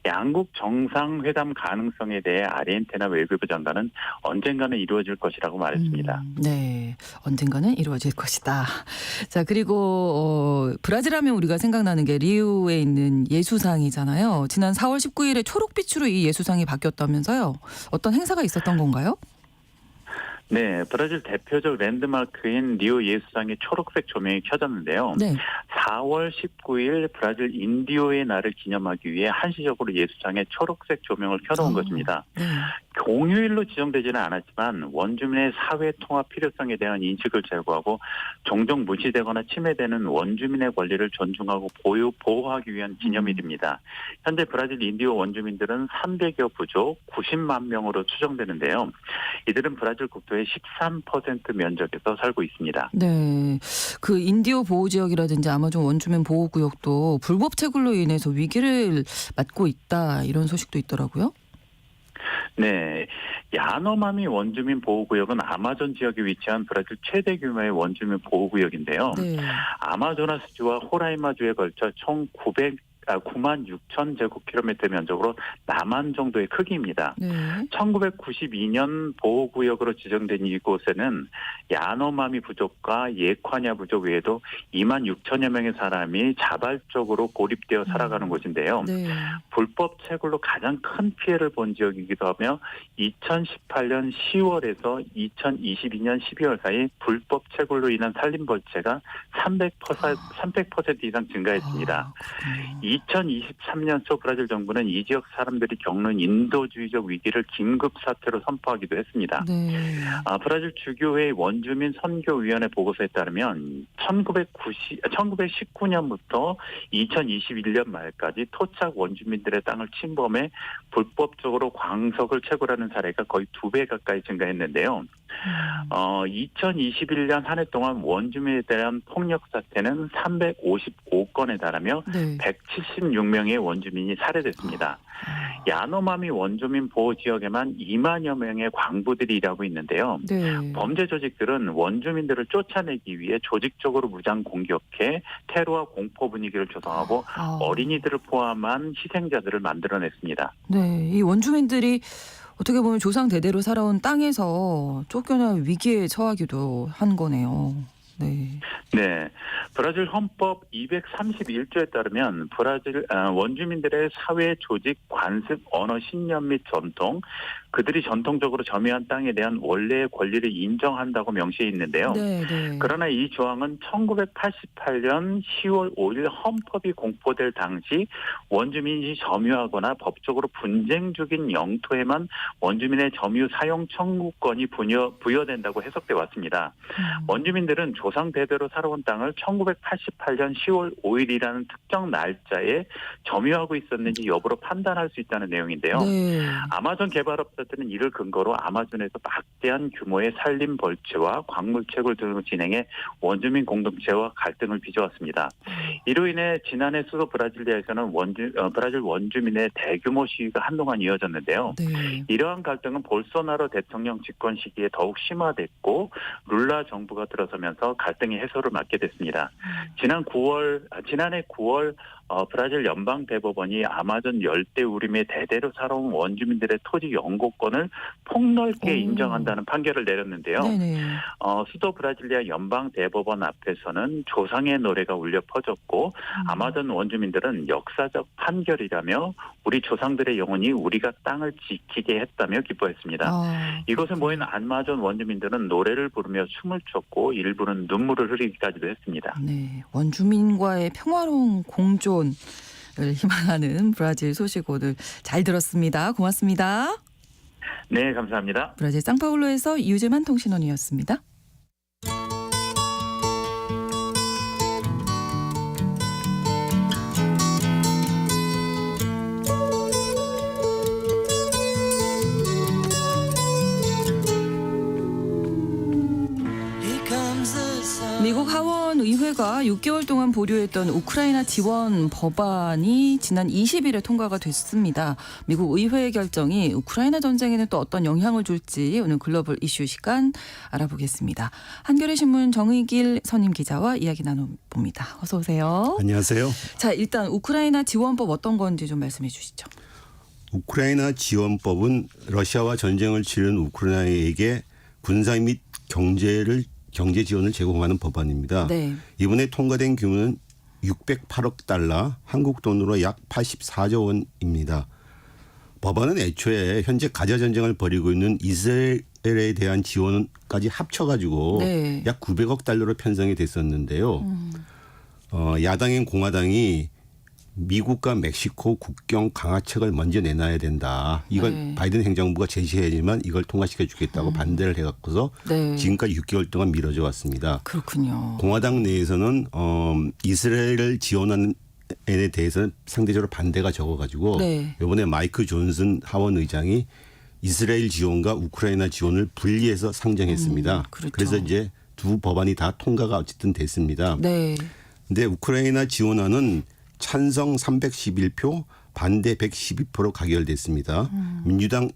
양국 정상회담 가능성에 대해 아르헨티나 외교부 장관은 언젠가는 이루어질 것이라고 말했습니다. 네, 언젠가는 이루어질 것이다. 자, 그리고 브라질 하면 우리가 생각나는 게 리우에 있는 예수상이잖아요. 지난 4월 19일에 초록빛으로 이 예수상이 바뀌었다면서요. 어떤 행사가 있었던 건가요? 네, 브라질 대표적 랜드마크인 리오 예수상의 초록색 조명이 켜졌는데요. 네. 4월 19일 브라질 인디오의 날을 기념하기 위해 한시적으로 예수상에 초록색 조명을 켜놓은 것입니다. 네. 공휴일로 지정되지는 않았지만 원주민의 사회 통합 필요성에 대한 인식을 제고하고 종종 무시되거나 침해되는 원주민의 권리를 존중하고 보호하기 위한 기념일입니다. 현재 브라질 인디오 원주민들은 300여 부족 90만 명으로 추정되는데요. 이들은 브라질 국토의 13% 면적에서 살고 있습니다. 네, 그 인디오 보호 지역이라든지 아마존 원주민 보호 구역도 불법 채굴로 인해서 위기를 맞고 있다 이런 소식도 있더라고요. 네, 야노마미 원주민 보호구역은 아마존 지역에 위치한 브라질 최대 규모의 원주민 보호구역인데요. 네. 아마조나스주와 호라이마주에 걸쳐 총 9만 6천 제곱킬로미터 면적으로 남한 정도의 크기입니다. 네. 1992년 보호구역으로 지정된 이곳에는 야노마미 부족과 예콰냐 부족 외에도 2만 6천여 명의 사람이 자발적으로 고립되어 살아가는 곳인데요. 네. 불법 채굴로 가장 큰 피해를 본 지역이기도 하며 2018년 10월에서 2022년 12월 사이 불법 채굴로 인한 산림 벌채가 300% 이상 증가했습니다. 2023년 초 브라질 정부는 이 지역 사람들이 겪는 인도주의적 위기를 긴급 사태로 선포하기도 했습니다. 네. 브라질 주교회 원주민 선교위원회 보고서에 따르면 1919년부터 2021년 말까지 토착 원주민들의 땅을 침범해 불법적으로 광석을 채굴하는 사례가 거의 2배 가까이 증가했는데요. 2021년 한 해 동안 원주민에 대한 폭력 사태는 355건에 달하며 네. 176명의 원주민이 살해됐습니다. 야노마미 원주민 보호 지역에만 2만여 명의 광부들이 일하고 있는데요. 네. 범죄 조직들은 원주민들을 쫓아내기 위해 조직적으로 무장 공격해 테러와 공포 분위기를 조성하고 어린이들을 포함한 희생자들을 만들어냈습니다. 네, 이 원주민들이 어떻게 보면 조상 대대로 살아온 땅에서 쫓겨나 위기에 처하기도 한 거네요. 네. 네, 브라질 헌법 231조에 따르면 브라질 원주민들의 사회 조직, 관습, 언어, 신념 및 전통, 그들이 전통적으로 점유한 땅에 대한 원래의 권리를 인정한다고 명시해 있는데요. 네, 네. 그러나 이 조항은 1988년 10월 5일 헌법이 공포될 당시 원주민이 점유하거나 법적으로 분쟁 중인 영토에만 원주민의 점유 사용 청구권이 부여된다고 해석돼 왔습니다. 원주민들은 조상 대대로 살아온 땅을 1988년 10월 5일이라는 특정 날짜에 점유하고 있었는지 여부로 판단할 수 있다는 내용인데요. 네. 아마존 개발업자들은 이를 근거로 아마존에서 막대한 규모의 산림 벌채와 광물 채굴 등을 진행해 원주민 공동체와 갈등을 빚어왔습니다. 이로 인해 지난해 수도 브라질리아에서는 브라질 원주민의 대규모 시위가 한동안 이어졌는데요. 네. 이러한 갈등은 볼소나로 대통령 집권 시기에 더욱 심화됐고 룰라 정부가 들어서면서 갈등의 해소를 맡게 됐습니다. 지난해 9월 브라질 연방 대법원이 아마존 열대 우림에 대대로 살아온 원주민들의 토지 연고권을 폭넓게 인정한다는 판결을 내렸는데요. 네네. 수도 브라질리아 연방 대법원 앞에서는 조상의 노래가 울려 퍼졌고 아마존 원주민들은 역사적 판결이라며 우리 조상들의 영혼이 우리가 땅을 지키게 했다며 기뻐했습니다. 이곳에 모인 아마존 원주민들은 노래를 부르며 춤을 췄고 일부는 눈물을 흘리기까지도 했습니다. 네, 원주민과의 평화로운 공존을 희망하는 브라질 소식 오늘 잘 들었습니다. 고맙습니다. 네, 감사합니다. 브라질 상파울로에서 유재만 통신원이었습니다. Here comes 미국 하원 의회가 6개월 동안 보류했던 우크라이나 지원 법안이 지난 20일에 통과가 됐습니다. 미국 의회의 결정이 우크라이나 전쟁에는 또 어떤 영향을 줄지 오늘 글로벌 이슈 시간 알아보겠습니다. 한겨레 신문 정의길 선임 기자와 이야기 나눠봅니다. 어서 오세요. 안녕하세요. 자, 일단 우크라이나 지원법 어떤 건지 좀 말씀해 주시죠. 우크라이나 지원법은 러시아와 전쟁을 치른 우크라이나에게 군사 및 경제 지원을 제공하는 법안입니다. 네. 이번에 통과된 규모는 608억 달러, 한국 돈으로 약 84조 원입니다. 법안은 애초에 현재 가자 전쟁을 벌이고 있는 이스라엘에 대한 지원까지 합쳐가지고 네. 약 900억 달러로 편성이 됐었는데요. 야당인 공화당이 미국과 멕시코 국경 강화책을 먼저 내놔야 된다. 이걸 네. 바이든 행정부가 제시해야지만 이걸 통과시켜 주겠다고 반대를 해갖고서 네. 지금까지 6개월 동안 미뤄져 왔습니다. 그렇군요. 공화당 내에서는 이스라엘을 지원하는 에 대해서는 상대적으로 반대가 적어가지고 네. 이번에 마이크 존슨 하원 의장이 이스라엘 지원과 우크라이나 지원을 분리해서 상정했습니다. 그렇죠. 그래서 이제 두 법안이 다 통과가 어쨌든 됐습니다. 네. 근데 우크라이나 지원안은 찬성 311표, 반대 112표로 가결됐습니다. 민주당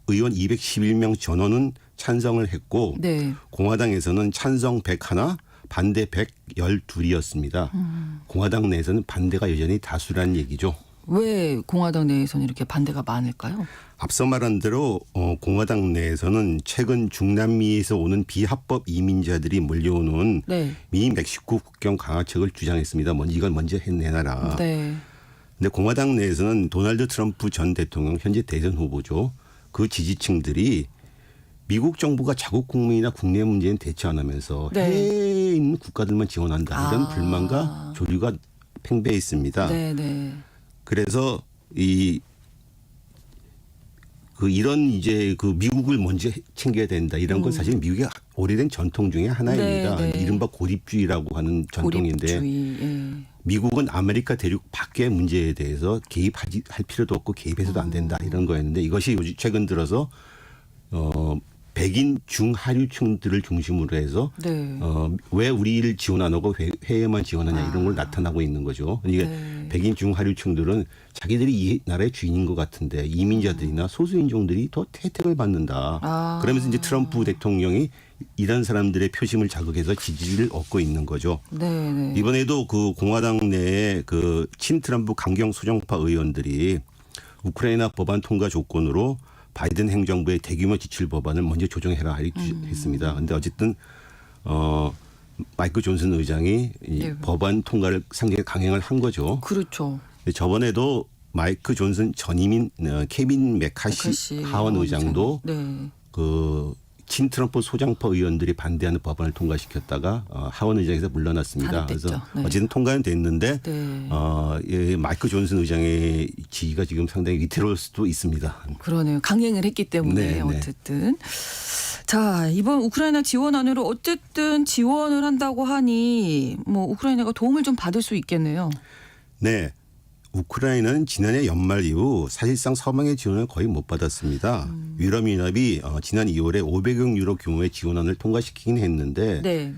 의원 211명 전원은 찬성을 했고 네. 공화당에서는 찬성 101, 반대 112이었습니다. 공화당 내에서는 반대가 여전히 다수라는 얘기죠. 왜 공화당 내에서는 이렇게 반대가 많을까요? 앞서 말한 대로 공화당 내에서는 최근 중남미에서 오는 비합법 이민자들이 몰려오는 네. 미 멕시코 국경 강화책을 주장했습니다. 이걸 먼저 내놔라. 네. 근데 공화당 내에서는 도널드 트럼프 전 대통령 현재 대선 후보죠. 그 지지층들이 미국 정부가 자국 국민이나 국내 문제는 대처 안 하면서 네. 해외에 있는 국가들만 지원한다. 이런 불만과 조류가 팽배해 있습니다. 네, 네. 그래서 이런 이제 그 미국을 먼저 챙겨야 된다. 이런 건 사실 미국의 오래된 전통 중에 하나입니다. 네, 네. 이른바 고립주의라고 하는 전통인데 고립주의. 예. 미국은 아메리카 대륙 밖의 문제에 대해서 개입할 필요도 없고 개입해서도 안 된다. 이런 거였는데 이것이 요즘 최근 들어서 백인 중하류층들을 중심으로 해서 네. 왜 우리를 지원 안 하고 해외만 지원하냐 이런 걸 나타나고 있는 거죠. 그러니까 네. 백인 중하류층들은 자기들이 이 나라의 주인인 것 같은데 이민자들이나 소수인종들이 더 혜택을 받는다. 그러면서 이제 트럼프 대통령이 이런 사람들의 표심을 자극해서 지지를 얻고 있는 거죠. 네, 네. 이번에도 그 공화당 내에 그 친트럼프 강경 소정파 의원들이 우크라이나 법안 통과 조건으로 바이든 행정부의 대규모 지출 법안을 먼저 조정해라 했습니다. 그런데 어쨌든 마이크 존슨 의장이 이 네. 법안 통과를 상당히 강행을 한 거죠. 그렇죠. 저번에도 마이크 존슨 전임인 케빈 메카시 하원 의장도 네. 그 친트럼프 소장파 의원들이 반대하는 법안을 통과시켰다가 하원 의장에서 물러났습니다. 반대했죠. 그래서 네. 어쨌든 통과는 됐는데 네. 마이크 존슨 의장의 지위가 지금 상당히 위태로울 수도 있습니다. 그러네요. 강행을 했기 때문에 네, 네. 어쨌든. 자, 이번 우크라이나 지원안으로 어쨌든 지원을 한다고 하니 뭐 우크라이나가 도움을 좀 받을 수 있겠네요. 네. 우크라이나는 지난해 연말 이후 사실상 서방의 지원을 거의 못 받았습니다. 유럽연합이 지난 2월에 500억 유로 규모의 지원안을 통과시키긴 했는데 네.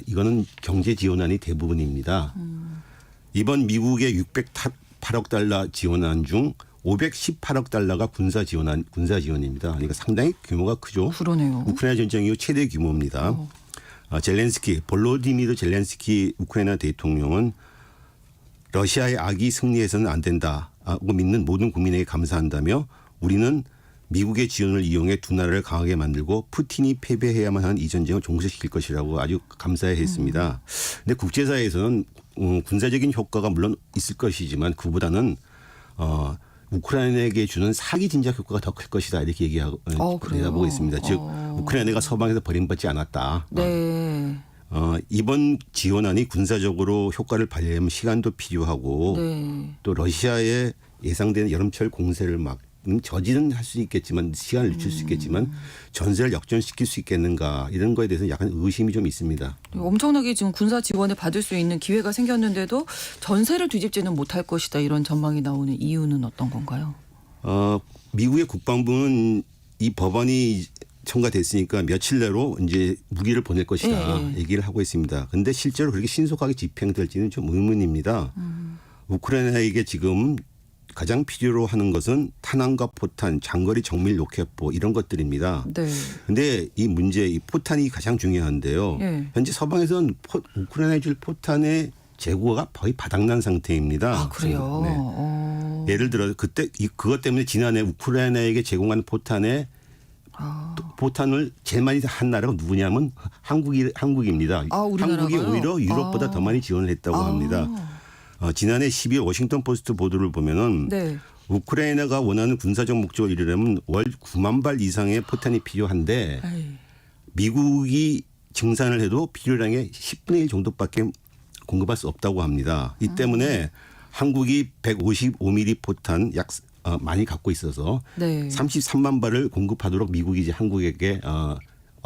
이거는 경제 지원안이 대부분입니다. 이번 미국의 608억 달러 지원안 중 518억 달러가 군사 지원입니다. 그러니까 상당히 규모가 크죠. 그러네요. 우크라이나 전쟁 이후 최대 규모입니다. 볼로디미르 젤렌스키 우크라이나 대통령은 러시아의 악이 승리해서는 안 된다고 믿는 모든 국민에게 감사한다며 우리는 미국의 지원을 이용해 두 나라를 강하게 만들고 푸틴이 패배해야만 하는 이 전쟁을 종식시킬 것이라고 아주 감사했습니다. 그런데 국제사회에서는 군사적인 효과가 물론 있을 것이지만 그보다는 우크라이나에게 주는 사기 진작 효과가 더 클 것이다 이렇게 내다보고 있습니다. 즉 우크라이나가 서방에서 버림받지 않았다. 네. 이번 지원안이 군사적으로 효과를 발휘하려면 시간도 필요하고 네. 또 러시아의 예상되는 여름철 공세를 막 저지는 할 수 있겠지만 시간을 늦출 수 있겠지만 전세를 역전시킬 수 있겠는가 이런 거에 대해서는 약간 의심이 좀 있습니다. 엄청나게 지금 군사 지원을 받을 수 있는 기회가 생겼는데도 전세를 뒤집지는 못할 것이다 이런 전망이 나오는 이유는 어떤 건가요? 미국의 국방부는 이 법안이 통과됐으니까 며칠 내로 이제 무기를 보낼 것이다 예. 얘기를 하고 있습니다. 그런데 실제로 그렇게 신속하게 집행될지는 좀 의문입니다. 우크라이나에게 지금 가장 필요로 하는 것은 탄환과 포탄, 장거리 정밀 로켓포 이런 것들입니다. 네. 그런데 이 문제, 이 포탄이 가장 중요한데요. 예. 현재 서방에서는 우크라이나에 줄 포탄의 재고가 거의 바닥난 상태입니다. 아, 그래요? 네. 예를 들어 그때 그것 때문에 지난해 우크라이나에게 제공한 포탄의 포탄을 제일 많이 한 나라가 누구냐면 한국입니다. 아, 우리나라가요? 한국이 오히려 유럽보다 더 많이 지원을 했다고 합니다. 지난해 12일 워싱턴 포스트 보도를 보면은 네. 우크라이나가 원하는 군사적 목적을 이루려면 월 9만 발 이상의 포탄이 필요한데 에이. 미국이 증산을 해도 필요량의 10분의 1 정도밖에 공급할 수 없다고 합니다. 이 때문에 한국이 155mm 포탄 약 많이 갖고 있어서 네. 33만 발을 공급하도록 미국이 이제 한국에게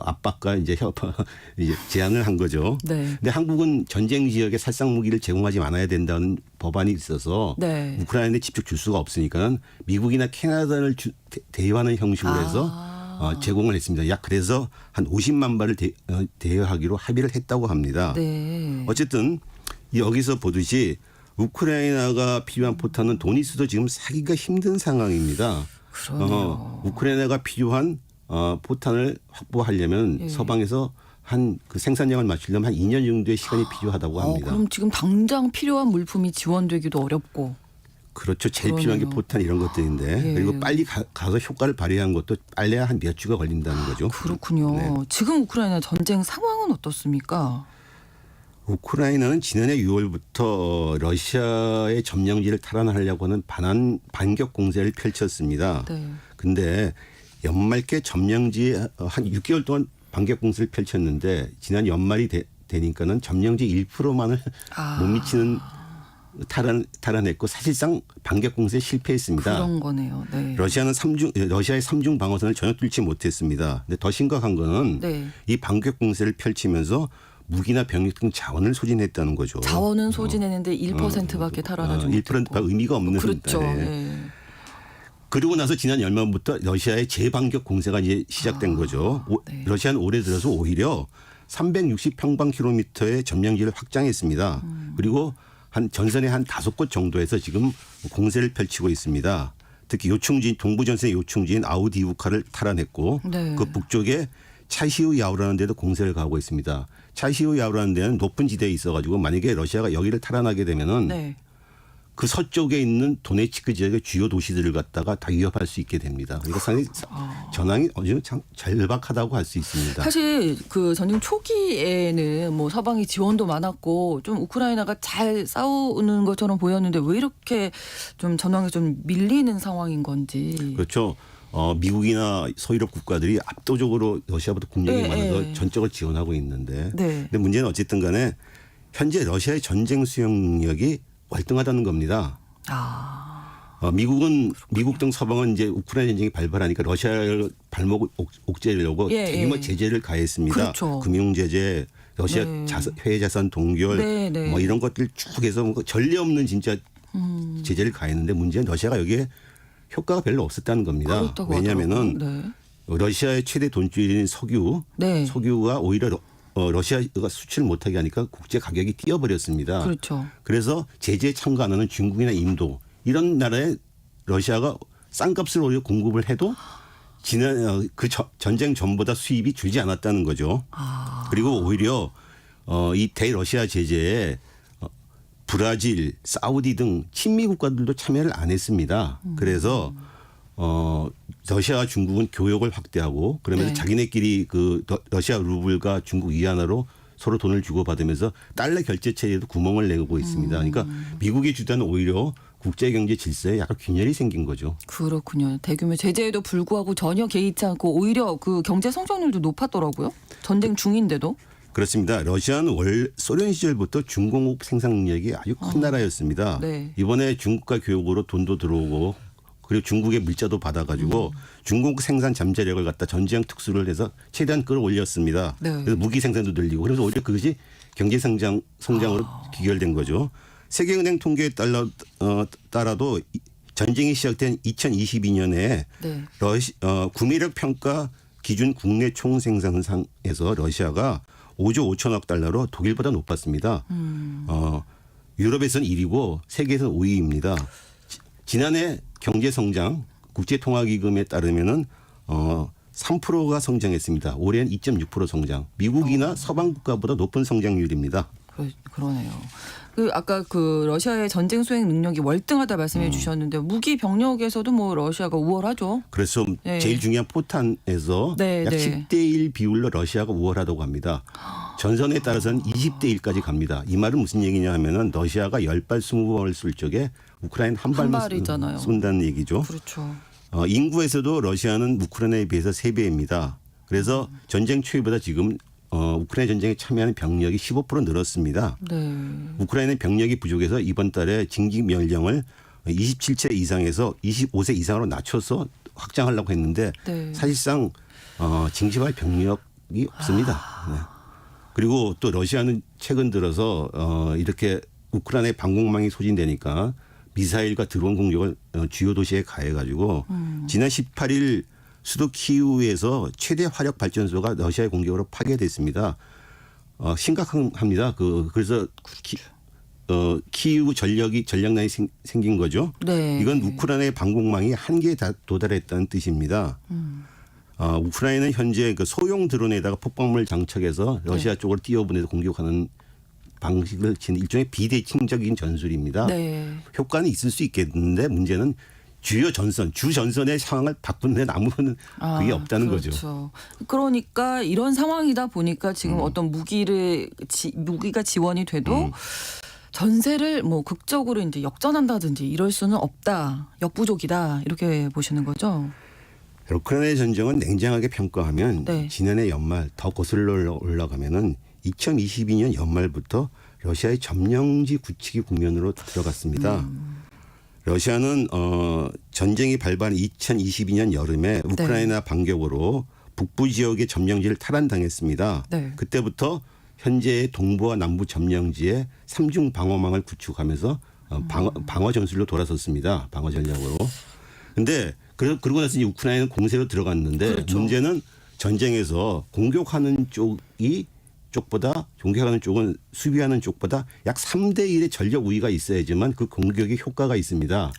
압박과 이제 이제 제안을 한 거죠. 네. 근데 한국은 전쟁 지역에 살상 무기를 제공하지 말아야 된다는 법안이 있어서 네. 우크라이나에 직접 줄 수가 없으니까 미국이나 캐나다를 대여하는 형식으로 해서 제공을 했습니다. 약 그래서 한 50만 발을 대여하기로 합의를 했다고 합니다. 네. 어쨌든 여기서 보듯이 우크라이나가 필요한 포탄은 돈 있어도 지금 사기가 힘든 상황입니다. 그러네요. 우크라이나가 필요한 포탄을 확보하려면 예. 서방에서 한 그 생산량을 맞추려면 한 2년 정도의 시간이 필요하다고 합니다. 그럼 지금 당장 필요한 물품이 지원되기도 어렵고. 그렇죠. 제일 필요한 게 그러네요. 포탄 이런 것들인데 예. 그리고 빨리 가서 효과를 발휘한 것도 빨래야 한 몇 주가 걸린다는 거죠. 그렇군요. 네. 지금 우크라이나 전쟁 상황은 어떻습니까? 우크라이나는 지난해 6월부터 러시아의 점령지를 탈환하려고 하는 반격 공세를 펼쳤습니다. 네. 근데 연말께 점령지 한 6개월 동안 반격 공세를 펼쳤는데 지난 연말이 되니까는 점령지 1%만을 못 미치는 탈환했고 사실상 반격 공세에 실패했습니다. 그런 거네요. 네. 러시아의 3중 방어선을 전혀 뚫지 못했습니다. 근데 더 심각한 거는 네. 이 반격 공세를 펼치면서 무기나 병력 등 자원을 소진했다는 거죠. 자원은 소진했는데 1%밖에 탈환하지 못했고. 1%가 의미가 없는. 그렇죠. 네. 네. 그러고 나서 지난 연말부터 러시아의 재반격 공세가 이제 시작된 거죠. 네. 러시아는 올해 들어서 오히려 360평방킬로미터의 점령지를 확장했습니다. 그리고 한 전선의 한 5곳 정도에서 지금 공세를 펼치고 있습니다. 특히 요충지인 동부전선의 요충지인 아우디우카를 탈환했고 네. 그 북쪽에 차시우 야우라는 데도 공세를 가하고 있습니다. 차시우 야우라는 데는 높은 지대에 있어가지고 만약에 러시아가 여기를 탈환하게 되면은 네. 그 서쪽에 있는 도네츠크 지역의 주요 도시들을 갖다가 다 위협할 수 있게 됩니다. 그러니까 상당히 전황이 어느 참 절박하다고 할 수 있습니다. 사실 그 전쟁 초기에는 뭐 서방의 지원도 많았고 좀 우크라이나가 잘 싸우는 것처럼 보였는데 왜 이렇게 좀 전황에 좀 밀리는 상황인 건지. 그렇죠. 미국이나 서유럽 국가들이 압도적으로 러시아보다 국력이 네, 많아서 네. 전적을 지원하고 있는데 네. 근데 문제는 어쨌든 간에 현재 러시아의 전쟁 수행력이 월등하다는 겁니다. 미국 등 서방은 이제 우크라이나 전쟁이 발발하니까 러시아를 발목을 옥죄려고 대규모 제재를 가했습니다. 그렇죠. 금융 제재, 러시아 네. 해외 자산 동결, 네, 네. 뭐 이런 것들 쭉 해서 뭐 전례 없는 진짜 제재를 가했는데 문제는 러시아가 여기에 효과가 별로 없었다는 겁니다. 그렇다고 왜냐하면은 하더라고요. 러시아의 최대 돈줄인 석유, 네. 석유가 오히려 러시아가 수출 못하게 하니까 국제 가격이 뛰어버렸습니다. 그렇죠. 그래서 제재에 참가 안 하는 중국이나 인도 이런 나라에 러시아가 싼 값을 오히려 공급을 해도 지난 전쟁 전보다 수입이 줄지 않았다는 거죠. 그리고 오히려 이 대러시아 제재에 브라질, 사우디 등 친미 국가들도 참여를 안 했습니다. 그래서 러시아와 중국은 교역을 확대하고 그러면서 네. 자기네끼리 그 러시아 루블과 중국 위안화로 서로 돈을 주고받으면서 달러 결제 체제에도 구멍을 내고 있습니다. 그러니까 미국의 주도는 오히려 국제 경제 질서에 약간 균열이 생긴 거죠. 그렇군요. 대규모 제재에도 불구하고 전혀 개의치 않고 오히려 그 경제 성장률도 높았더라고요. 전쟁 중인데도. 그렇습니다. 러시아는 소련 시절부터 중공업 생산 능력이 아주 큰 나라였습니다. 네. 이번에 중국과 교역으로 돈도 들어오고 그리고 중국의 물자도 받아가지고 중국 생산 잠재력을 갖다 전쟁 특수를 해서 최대한 끌어올렸습니다. 네. 그래서 무기 생산도 늘리고 그래서 오히려 그것이 경제 성장으로 귀결된 거죠. 세계은행 통계에 따라도 전쟁이 시작된 2022년에 네. 구매력 평가 기준 국내 총생산상에서 러시아가 5조 5천억 달러로 독일보다 높았습니다. 유럽에서는 1위고 세계에서는 5위입니다. 지난해 경제성장 국제통화기금에 따르면은 3%가 성장했습니다. 올해는 2.6% 성장. 미국이나 서방 국가보다 높은 성장률입니다. 그러네요. 아까 러시아의 전쟁 수행 능력이 월등하다 말씀해 주셨는데 무기 병력에서도 뭐 러시아가 우월하죠. 그래서 네. 제일 중요한 포탄에서 네, 약 네. 10대 1 비율로 러시아가 우월하다고 합니다. 전선에 따라서는 20대 1까지 갑니다. 이 말은 무슨 얘기냐 하면은 러시아가 10발 20발을 쏠 적에 우크라이나는 한 발만 발이잖아요. 쏜다는 얘기죠. 그렇죠. 인구에서도 러시아는 우크라이나에 비해서 3배입니다. 그래서 전쟁 초기보다 지금 우크라이나 전쟁에 참여하는 병력이 15% 늘었습니다. 네. 우크라이나는 병력이 부족해서 이번 달에 징집 연령을 27세 이상에서 25세 이상으로 낮춰서 확장하려고 했는데 네. 사실상 징집할 병력이 없습니다. 네. 그리고 또 러시아는 최근 들어서 이렇게 우크라이나의 방공망이 소진되니까 미사일과 드론 공격을 주요 도시에 가해가지고 지난 18일 수도 키이우에서 최대 화력 발전소가 러시아의 공격으로 파괴됐습니다. 심각합니다. 그래서 키이우 전력난이 생긴 거죠. 네. 이건 우크라이나의 방공망이 한계에 도달했다는 뜻입니다. 우크라이나는 현재 소형 드론에다가 폭발물을 장착해서 러시아 쪽으로 띄워보내서 공격하는 방식을 지닌 일종의 비대칭적인 전술입니다. 네. 효과는 있을 수 있겠는데 문제는 주 전선의 상황을 바꾸는 데는 아무런 그게 없다는 그렇죠. 거죠. 그러니까 이런 상황이다 보니까 지금 어떤 무기가 지원이 돼도 전세를 뭐 극적으로 이제 역전한다든지 이럴 수는 없다. 역부족이다. 이렇게 보시는 거죠. 우크라이나 전쟁은 냉정하게 평가하면 네. 지난해 연말 더 거슬러 올라가면은 2022년 연말부터 러시아의 점령지 굳히기 국면으로 들어갔습니다. 러시아는 전쟁이 발발한 2022년 여름에 우크라이나 반격으로 북부 지역의 점령지를 탈환당했습니다. 네. 그때부터 현재의 동부와 남부 점령지에 3중 방어망을 구축하면서 방어 전술로 돌아섰습니다. 방어 전략으로. 근데 그러고 나서 이제 우크라이나는 공세로 들어갔는데 그렇죠. 문제는 전쟁에서 공격하는 쪽은 수비하는 쪽보다 약 3대 1의 전력 우위가 있어야지만 그 공격이 효과가 있습니다.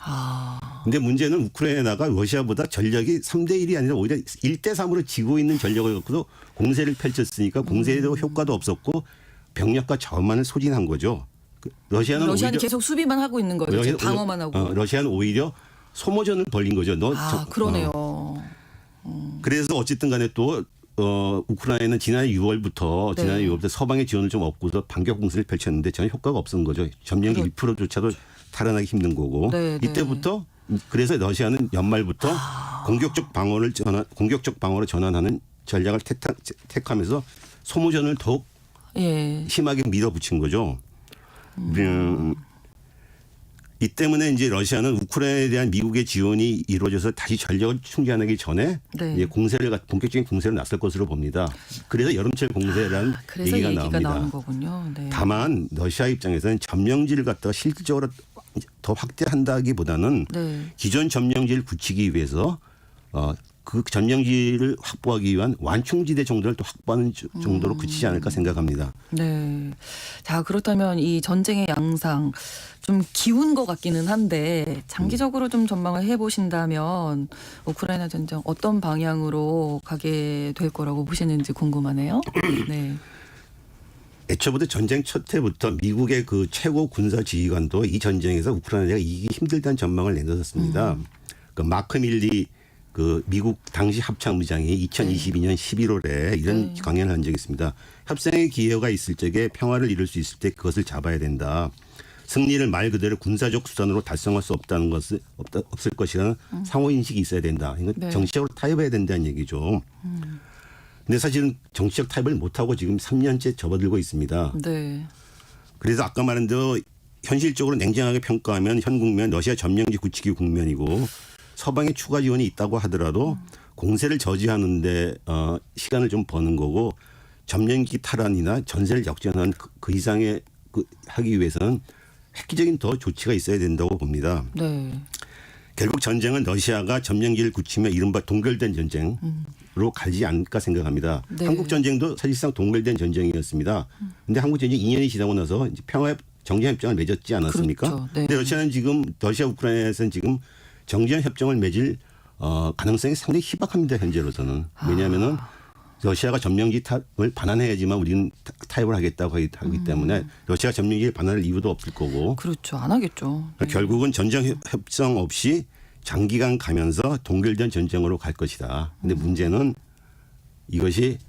근데 문제는 우크라이나가 러시아보다 전력이 3대 1이 아니라 오히려 1대 3으로 지고 있는 전력을 갖고도 공세를 펼쳤으니까 공세에도 효과도 없었고 병력과 자원만을 소진한 거죠. 러시아는 오히려 계속 수비만 하고 있는 거죠. 방어만 하고. 러시아는 오히려 소모전을 벌린 거죠. 그러네요. 그래서 어쨌든 간에 또 우크라이나는 지난해 6월부터 서방의 지원을 좀 얻고서 반격 공세를 펼쳤는데 전혀 효과가 없은 거죠. 점령기 1%조차도 탈환하기 힘든 거고. 네, 이때부터 그래서 러시아는 연말부터 공격적 방어로 전환하는 전략을 택하면서 소모전을 더욱 심하게 밀어붙인 거죠. 이 때문에 이제 러시아는 우크라이나에 대한 미국의 지원이 이루어져서 다시 전력을 충전하기 전에 이제 본격적인 공세를 나설 것으로 봅니다. 그래서 여름철 공세라는 얘기가 나옵니다. 나오는 거군요. 네. 다만 러시아 입장에서는 점령지를 갖다가 실질적으로 더 확대한다기보다는 기존 점령지를 굳히기 위해서 그 점령지를 확보하기 위한 완충지대 정도를 또 확보하는 정도로 그치지 않을까 생각합니다. 네. 자, 그렇다면 이 전쟁의 양상 좀 기운 것 같기는 한데 장기적으로 좀 전망을 해보신다면 우크라이나 전쟁 어떤 방향으로 가게 될 거라고 보시는지 궁금하네요. 네. 애초부터 전쟁 첫 해부터 미국의 그 최고 군사 지휘관도 이 전쟁에서 우크라이나가 이기기 힘들다는 전망을 내놓았습니다. 그 마크 밀리 그 미국 당시 합참의장이 2022년 11월에 이런 강연을 한 적이 있습니다. 협상의 기회가 있을 적에 평화를 이룰 수 있을 때 그것을 잡아야 된다. 승리를 말 그대로 군사적 수단으로 달성할 수 없다는 것을 없을 것이라는 상호 인식이 있어야 된다. 이건 정치적으로 타협해야 된다는 얘기죠. 근데 사실은 정치적 타협을 못하고 지금 3년째 접어들고 있습니다. 네. 그래서 아까 말한 대로 현실적으로 냉정하게 평가하면 현 국면 러시아 점령지 굳히기 국면이고 서방의 추가 지원이 있다고 하더라도 공세를 저지하는데 시간을 좀 버는 거고 점령기 탈환이나 전세를 역전하는 그 이상의 하기 위해서는 획기적인 더 조치가 있어야 된다고 봅니다. 네. 결국 전쟁은 러시아가 점령기를 굳히며 이른바 동결된 전쟁 전쟁으로 가지 않을까 생각합니다. 네. 한국 전쟁도 사실상 동결된 전쟁이었습니다. 그런데 한국 전쟁 2년이 지나고 나서 이제 평화 정전 협정을 맺었지 않았습니까? 그렇죠. 네. 근데 러시아는 지금 러시아 우크라이나에서는 지금 정전 협정을 맺을 가능성이 상당히 희박합니다. 현재로서는. 왜냐하면은 러시아가 점령지를 반환해야지만 우리는 타협을 하겠다고 하기 때문에 러시아 점령지를 반환할 이유도 없을 거고. 그렇죠. 안 하겠죠. 네. 결국은 전쟁 협상 없이 장기간 가면서 동결된 전쟁으로 갈 것이다. 근데 문제는 이것이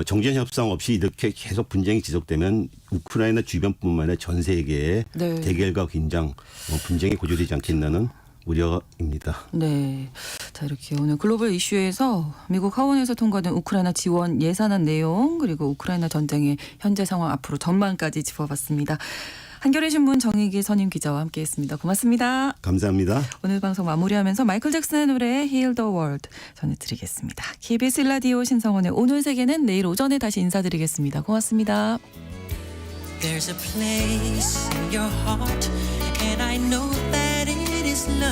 정전 협상 없이 이렇게 계속 분쟁이 지속되면 우크라이나 주변뿐만 아니라 전 세계의 네. 대결과 긴장, 분쟁이 고조되지 않겠나는 우려입니다. 네. 자, 이렇게 오늘 글로벌 이슈에서 미국 하원에서 통과된 우크라이나 지원 예산안 내용 그리고 우크라이나 전쟁의 현재 상황 앞으로 전망까지 짚어봤습니다. 한겨레 신문 정익기 선임 기자와 함께했습니다. 고맙습니다. 감사합니다. 오늘 방송 마무리하면서 마이클 잭슨의 노래 Heal the World 전해드리겠습니다. KBS 1라디오 신성원의 오늘 세계는 내일 오전에 다시 인사드리겠습니다. 고맙습니다. There's a place in your heart, and I know that it is love.